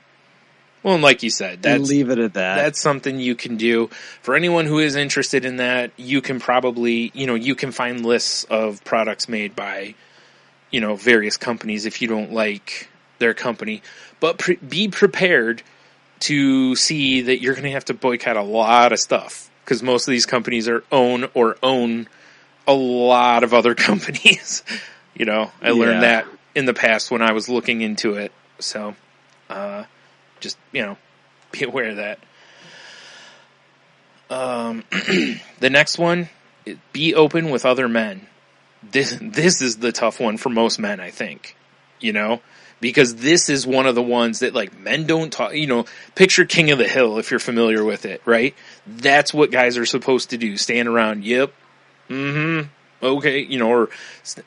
Well, and like you said, leave it at that. That's something you can do. For anyone who is interested in that, you can probably, you know, you can find lists of products made by, you know, various companies if you don't like their company. But be prepared to see that you're going to have to boycott a lot of stuff. Because most of these companies own a lot of other companies. You know, I learned that in the past when I was looking into it. So, just, you know, be aware of that. The next one, be open with other men. This is the tough one for most men, I think. You know? Because this is one of the ones that, like, men don't talk, you know, picture King of the Hill if you're familiar with it, right? That's what guys are supposed to do. Stand around, yep, okay, you know,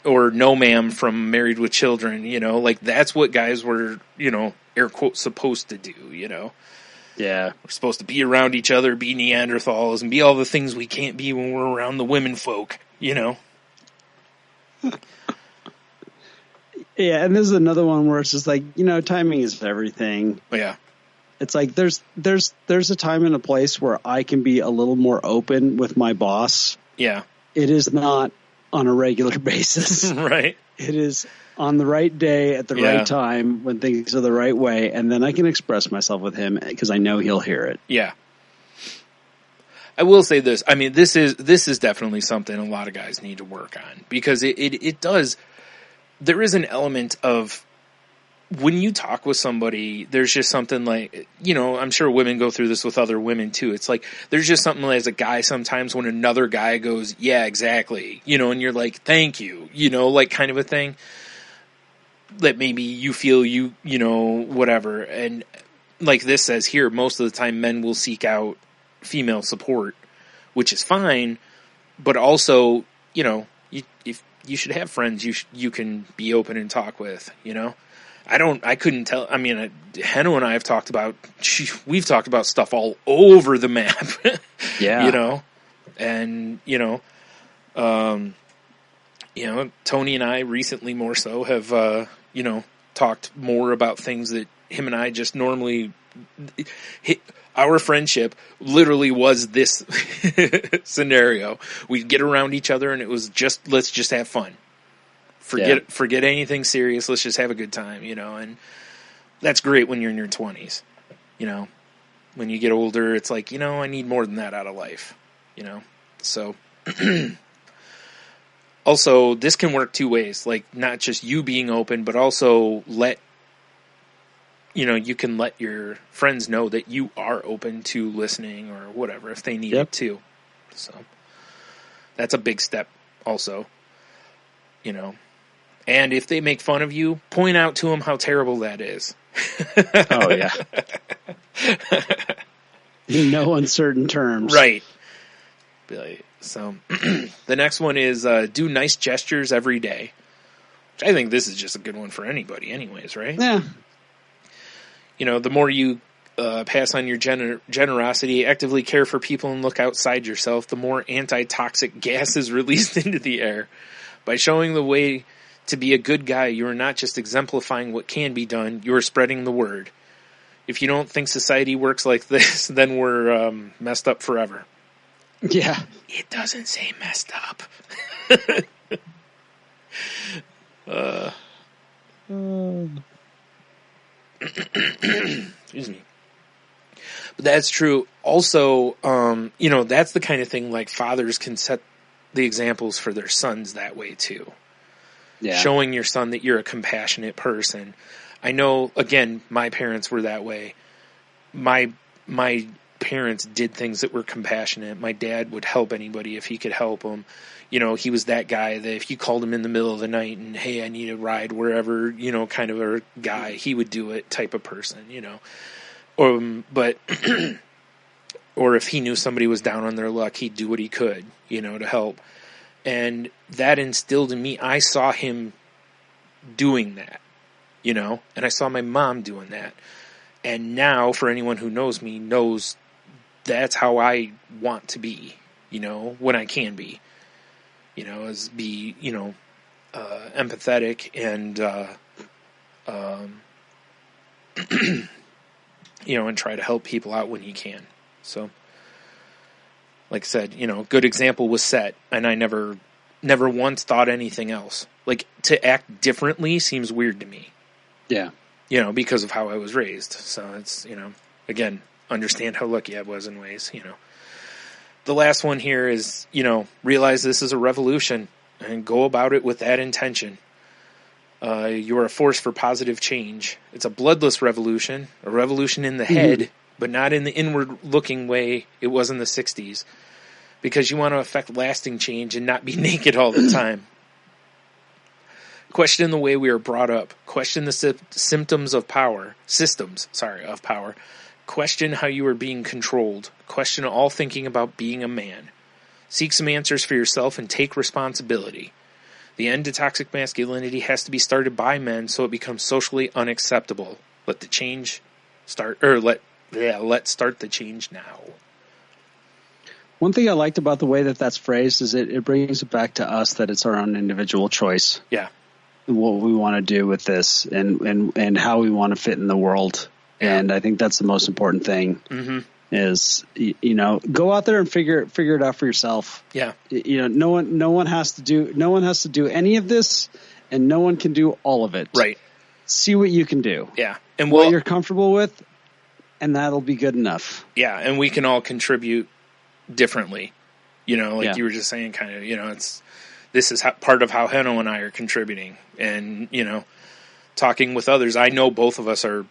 or No Ma'am from Married with Children, you know, like, that's what guys were, you know, air quotes, supposed to do, you know? Yeah. We're supposed to be around each other, be Neanderthals, and be all the things we can't be when we're around the women folk, you know? Yeah, and this is another one where it's just like, you know, timing is everything. Yeah. It's like there's a time and a place where I can be a little more open with my boss. Yeah. It is not on a regular basis. Right. It is on the right day at the right time when things are the right way, and then I can express myself with him because I know he'll hear it. Yeah. I will say this. I mean, this is definitely something a lot of guys need to work on because it does. There is an element of when you talk with somebody, there's just something like, you know, I'm sure women go through this with other women too. It's like, there's just something like as a guy sometimes when another guy goes, yeah, exactly, you know, and you're like, thank you, you know, like kind of a thing that maybe you feel you know, whatever. And like this says here, most of the time men will seek out female support, which is fine, but also, you know, if you should have friends you can be open and talk with, you know? I couldn't tell. I mean, Henno and I have talked about, we've talked about stuff all over the map. Yeah. You know, and, Tony and I recently more so have, talked more about things that him and I just normally, our friendship literally was this scenario. We'd get around each other and it was just, let's just have fun. Forget anything serious. Let's just have a good time, and that's great when you're in your 20s, when you get older, it's like, I need more than that out of life, so also this can work two ways, like not just you being open, but also you can let your friends know that you are open to listening or whatever, if they need it too. So that's a big step also, and if they make fun of you, point out to them how terrible that is. Oh, yeah. In no uncertain terms. Right. So the next one is do nice gestures every day. Which I think this is just a good one for anybody anyways, right? Yeah. The more you pass on your generosity, actively care for people, and look outside yourself, the more antitoxic gas is released into the air. By showing the way to be a good guy, you are not just exemplifying what can be done, you are spreading the word. If you don't think society works like this, then we're messed up forever. Yeah. It doesn't say messed up. Excuse me. But that's true. Also, that's the kind of thing like fathers can set the examples for their sons that way too. Yeah. Showing your son that you're a compassionate person. I know, again, my parents were that way. My parents did things that were compassionate. My dad would help anybody if he could help them. He was that guy that if you called him in the middle of the night and, hey, I need a ride wherever, kind of a guy, he would do it type of person, But, or if he knew somebody was down on their luck, he'd do what he could, to help. And that instilled in me, I saw him doing that, and I saw my mom doing that. And now, for anyone who knows me, knows that's how I want to be, when I can be, as be, empathetic and, and try to help people out when you can. So, like I said, good example was set, and I never once thought anything else. Like, to act differently seems weird to me. Yeah. Because of how I was raised. So it's, again, understand how lucky I was in ways, The last one here is, realize this is a revolution and go about it with that intention. You're a force for positive change. It's a bloodless revolution, a revolution in the head, but not in the inward-looking way it was in the 60s. Because you want to affect lasting change and not be naked all the time. Question the way we are brought up. Question the systems of power. Question how you are being controlled. Question all thinking about being a man. Seek some answers for yourself and take responsibility. The end to toxic masculinity has to be started by men so it becomes socially unacceptable. Let the change start, or let's start the change now. One thing I liked about the way that that's phrased is it brings it back to us that it's our own individual choice. Yeah. What we want to do with this and how we want to fit in the world. Yeah. And I think that's the most important thing is, go out there and figure it out for yourself. Yeah. No one has to do any of this, and no one can do all of it. Right. See what you can do. Yeah. And what you're comfortable with, and that'll be good enough. Yeah. And we can all contribute differently, you were just saying, kind of, this is part of how Henno and I are contributing, and, talking with others. I know both of us are,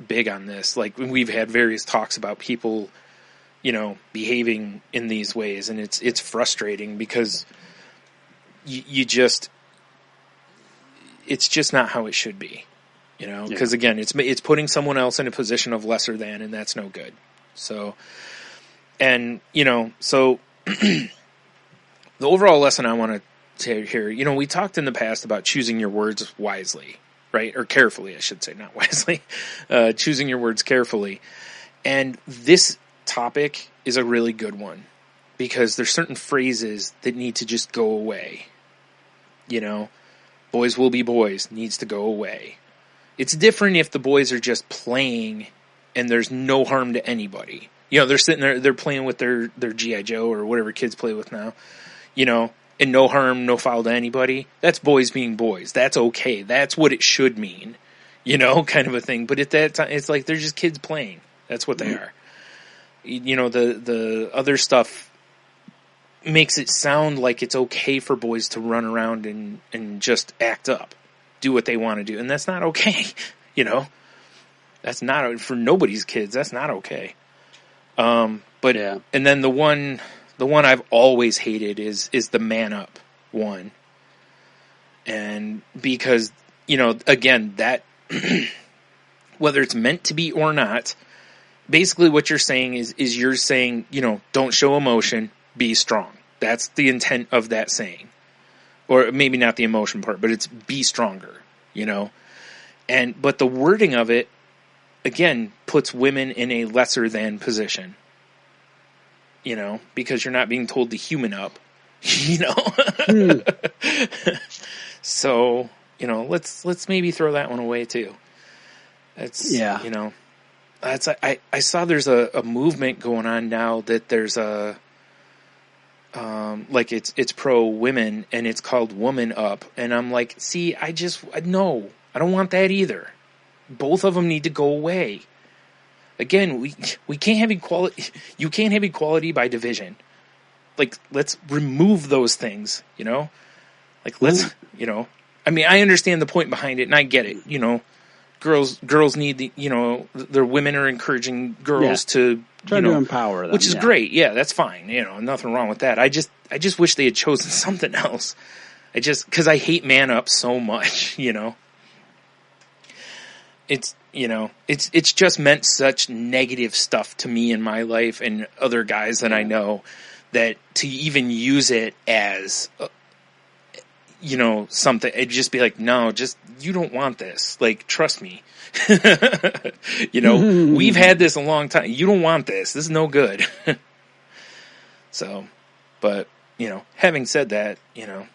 big on this. Like, we've had various talks about people, behaving in these ways, and it's frustrating because it's just not how it should be, because again, it's putting someone else in a position of lesser than, and that's no good. So, and, so the overall lesson I want to say here, we talked in the past about choosing your words wisely, right? Or carefully, I should say, not wisely. Choosing your words carefully. And this topic is a really good one because there's certain phrases that need to just go away. You know, boys will be boys needs to go away. It's different if the boys are just playing and there's no harm to anybody. You know, they're sitting there, they're playing with their G.I. Joe or whatever kids play with now, you know, and no harm, no foul to anybody. That's boys being boys. That's okay. That's what it should mean, you know, kind of a thing. But at that time, it's like they're just kids playing. That's what they are. You know, the other stuff makes it sound like it's okay for boys to run around and just act up, do what they want to do. And that's not okay, you know. That's not, for nobody's kids, that's not okay. But yeah. And then the one I've always hated is the man up one. And because, you know, again, that whether it's meant to be or not, basically what you're saying is you're saying, you know, don't show emotion, be strong. That's the intent of that saying. Or maybe not the emotion part, but it's be stronger, you know. But the wording of it, again, puts women in a lesser than position, you know, because you're not being told to human up, you know. So, you know, let's maybe throw that one away too. It's, you know, that's, I saw there's a movement going on now that there's a, like it's pro women and it's called Woman Up. And I'm like, see, no, I don't want that either. Both of them need to go away. Again, we can't have equality. You can't have equality by division. Like, let's remove those things, you know? Like, let's, you know, I mean, I understand the point behind it and I get it, you know, girls need the, you know, their women are encouraging girls to, try to empower them, which is great. Yeah, that's fine. You know, nothing wrong with that. I just wish they had chosen something else. Cause I hate man up so much, you know? It's, you know, it's just meant such negative stuff to me in my life and other guys that I know, that to even use it as, you know, something, it'd just be like, no, just, you don't want this. Like, trust me. You know, we've had this a long time. You don't want this. This is no good. So, but, you know, having said that, you know,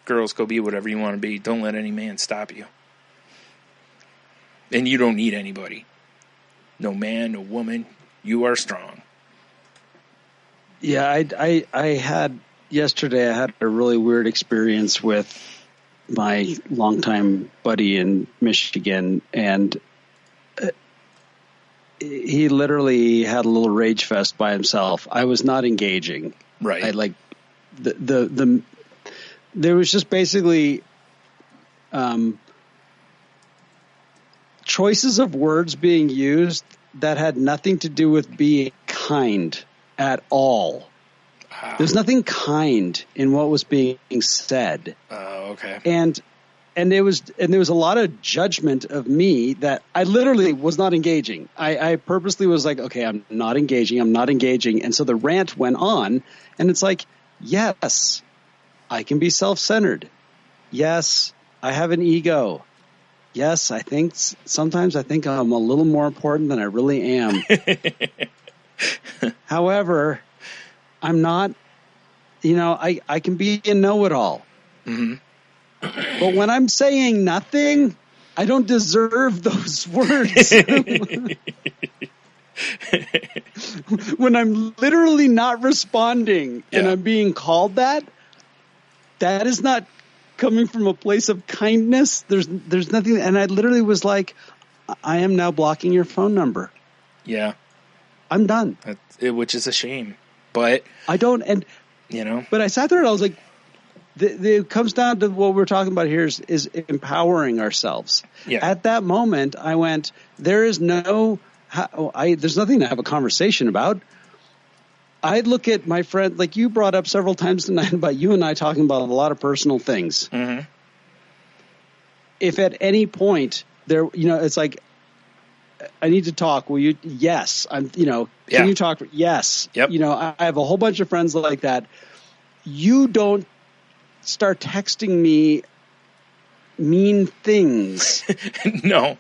girls, go be whatever you want to be. Don't let any man stop you. And you don't need anybody. No man, no woman. You are strong. Yeah, yesterday I had a really weird experience with my longtime buddy in Michigan, and he literally had a little rage fest by himself. I was not engaging. Right. I like there was just basically choices of words being used that had nothing to do with being kind at all. There's nothing kind in what was being said. Oh, okay. And there was a lot of judgment of me that I literally was not engaging. I purposely was like, okay, I'm not engaging. And so the rant went on, and it's like, yes, I can be self-centered. Yes, I have an ego. Yes, sometimes I think I'm a little more important than I really am. However, I'm not, you know, I can be a know-it-all. Mm-hmm. But when I'm saying nothing, I don't deserve those words. When I'm literally not responding and I'm being called that is not coming from a place of kindness. There's nothing. And I literally was like, I am now blocking your phone number. Yeah. I'm done. Which is a shame. But I don't, and you know, but I sat there and I was like, it comes down to what we're talking about here is empowering ourselves. Yeah. At that moment, I went, there's nothing to have a conversation about. I look at my friend, like you brought up several times tonight about you and I talking about a lot of personal things. Mm-hmm. If at any point there, you know, it's like, I need to talk. Will you? Yes. Can you talk? Yes. Yep. You know, I have a whole bunch of friends like that. You don't start texting me mean things. No.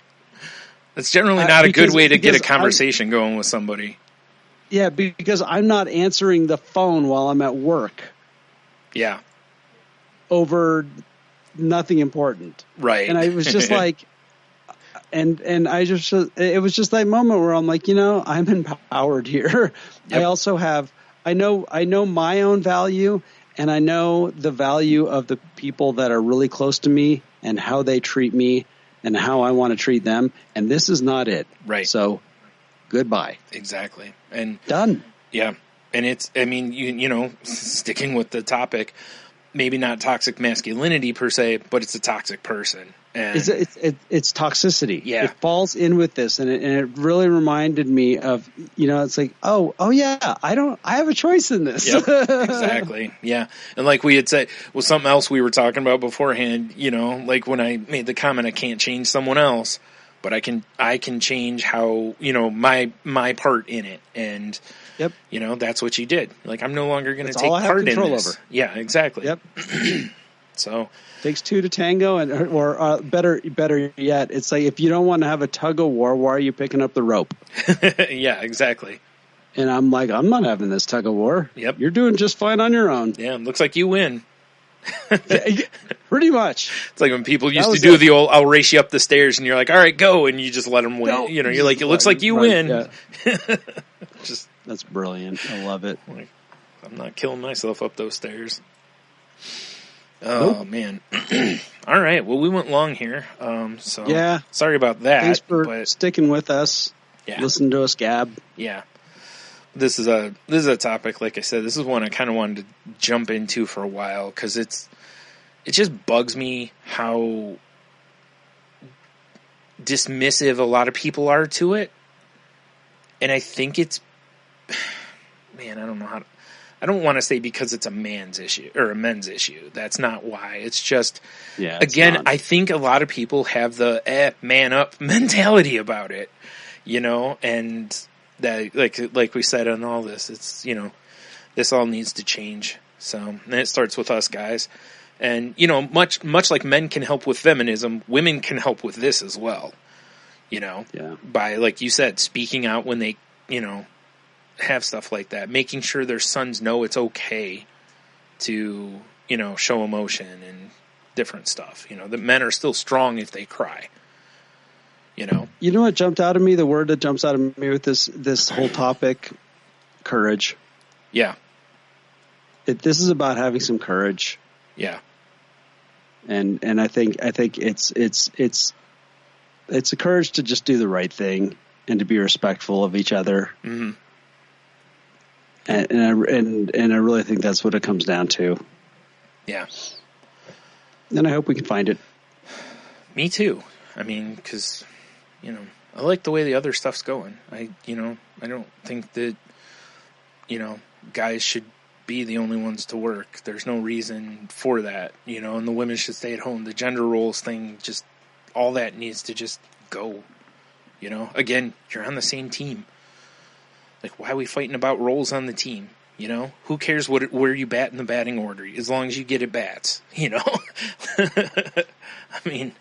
That's generally not a good way to get a conversation going with somebody. Yeah, because I'm not answering the phone while I'm at work. Yeah. Over nothing important. Right. And I was just like, and I just, it was just that moment where I'm like, I'm empowered here. Yep. I also have, I know my own value, and I know the value of the people that are really close to me and how they treat me and how I want to treat them. And this is not it. Right. So goodbye. Exactly. And done. Yeah. And it's, I mean, sticking with the topic, maybe not toxic masculinity per se, but it's a toxic person. And it's toxicity. Yeah. It falls in with this. And it really reminded me of, it's like, oh yeah, I have a choice in this. Yep, exactly. Yeah. And like we had said, something else we were talking about beforehand, like when I made the comment, I can't change someone else, but I can change how, my part in it. And, yep. That's what you did. Like, I'm no longer going to take all I have part in control this. Over. Yeah, exactly. Yep. So takes two to tango, or better yet, it's like, if you don't want to have a tug of war, why are you picking up the rope? Yeah, exactly. And I'm like, I'm not having this tug of war. Yep. You're doing just fine on your own. Yeah, looks like you win. Yeah, pretty much. It's like when people used to do the old, I'll race you up the stairs, and you're like, all right, go, and you just let them win. Go. You're like, it looks like you win. Yeah. Just That's brilliant. I love it. Like, I'm not killing myself up those stairs. Oh, man. All right. Well, we went long here. So yeah. Sorry about that. Thanks for sticking with us. Yeah. Listen to us gab. Yeah. This is a topic, like I said, this is one I kind of wanted to jump into for a while, because it just bugs me how dismissive a lot of people are to it. And I think it's, man, I don't know how to, I don't want to say because it's a man's issue or a men's issue. That's not why. It's just, again, I think a lot of people have the man up mentality about it, and that, like we said on all this, it's, this all needs to change. So, and it starts with us guys. And, much like men can help with feminism, women can help with this as well, by, like you said, speaking out when they, have stuff like that, making sure their sons know it's okay to, show emotion and different stuff, that men are still strong if they cry, You know what jumped out of me? The word that jumps out of me with this whole topic, courage. Yeah. This is about having some courage. Yeah. And I think it's a courage to just do the right thing and to be respectful of each other. Mm-hmm. And I really think that's what it comes down to. Yeah. And I hope we can find it. Me too. I mean, because, I like the way the other stuff's going. I don't think that, guys should be the only ones to work. There's no reason for that, and the women should stay at home. The gender roles thing, just all that needs to just go. Again, you're on the same team. Like, why are we fighting about roles on the team? Who cares where you bat in the batting order, as long as you get at bats, I mean,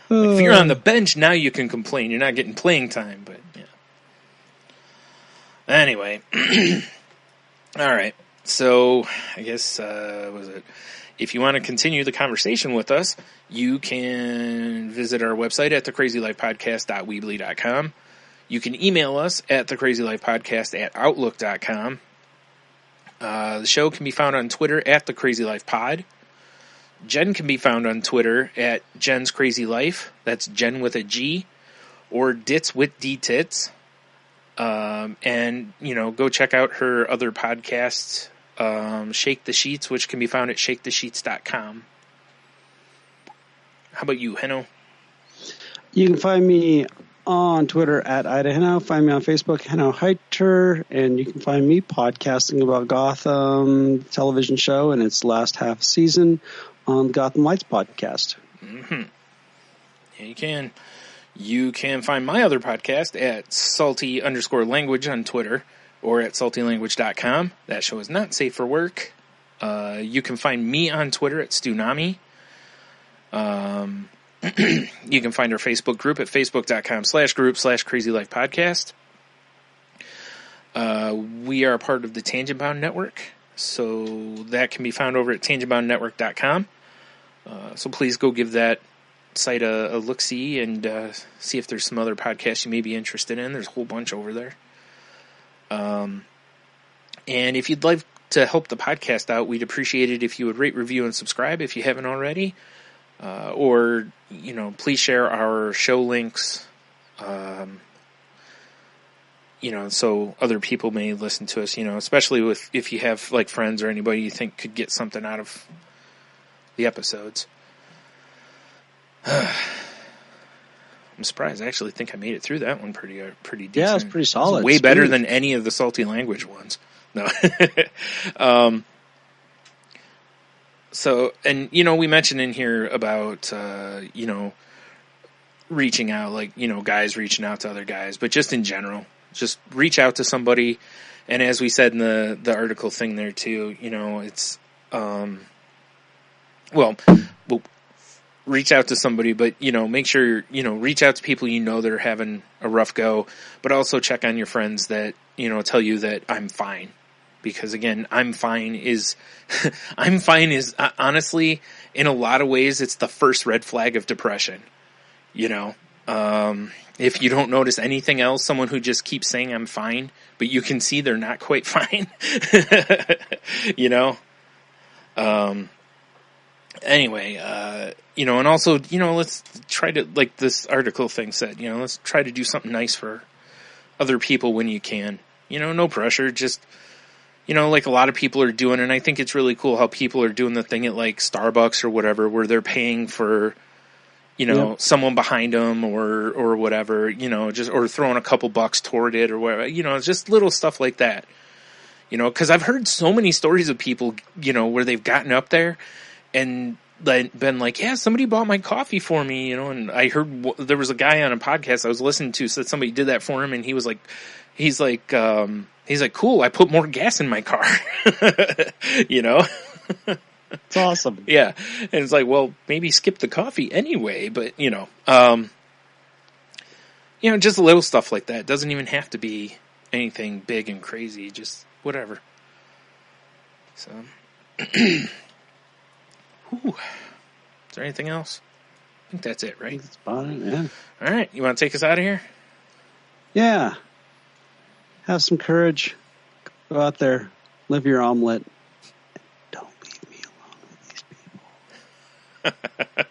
like, if you're on the bench, now you can complain. You're not getting playing time, but yeah. Anyway. All right. So I guess, if you want to continue the conversation with us, you can visit our website at thecrazylifepodcast.weebly.com. You can email us at thecrazylifepodcast@outlook.com. The show can be found on Twitter at thecrazylifepod. Jen can be found on Twitter at Jen's Crazy Life. That's Jen with a G, or Dits with D-Tits. And, go check out her other podcasts, Shake the Sheets, which can be found at shakethesheets.com. How about you, Henno? You can find me on Twitter at Ida Henno. Find me on Facebook, Henno Heiter, and you can find me podcasting about Gotham television show and its last half season on the Gotham Lights podcast. Mm-hmm. Yeah, you can. You can find my other podcast at salty_language on Twitter or at saltylanguage.com. That show is not safe for work. You can find me on Twitter at Stunami. You can find our Facebook group at facebook.com/group/crazylifepodcast. We are a part of the Tangent Bound Network, so that can be found over at tangentboundnetwork.com. So please go give that site a look-see and see if there's some other podcasts you may be interested in. There's a whole bunch over there. And if you'd like to help the podcast out, we'd appreciate it if you would rate, review, and subscribe if you haven't already. Or, please share our show links, so other people may listen to us, especially if you have like friends or anybody you think could get something out of the episodes. I'm surprised. I actually think I made it through that one pretty decent. Yeah, it's pretty solid. It's way better than any of the salty language ones. No. So, and, we mentioned in here about, reaching out, like, guys reaching out to other guys, but just in general, just reach out to somebody. And as we said in the article thing there too, it's, reach out to somebody, but, make sure, reach out to people that are having a rough go, but also check on your friends that, tell you that I'm fine. Because again, I'm fine is honestly, in a lot of ways, it's the first red flag of depression. If you don't notice anything else, someone who just keeps saying I'm fine, but you can see they're not quite fine, anyway, and also, let's try to, like this article thing said, let's try to do something nice for other people when you can, no pressure, just, like a lot of people are doing, and I think it's really cool how people are doing the thing at like Starbucks or whatever, where they're paying for, someone behind them or whatever, just, or throwing a couple bucks toward it or whatever, just little stuff like that, cause I've heard so many stories of people, where they've gotten up there and been like, yeah, somebody bought my coffee for me, and I heard there was a guy on a podcast I was listening to said somebody did that for him, and he's like, cool, I put more gas in my car. It's awesome. Yeah. And it's like, well, maybe skip the coffee anyway, but just little stuff like that. It doesn't even have to be anything big and crazy, just whatever. So, Whew. Is there anything else? I think that's it, right? That's about it, yeah. All right. You want to take us out of here? Yeah. Have some courage. Go out there. Live your omelet. And don't leave me alone with these people.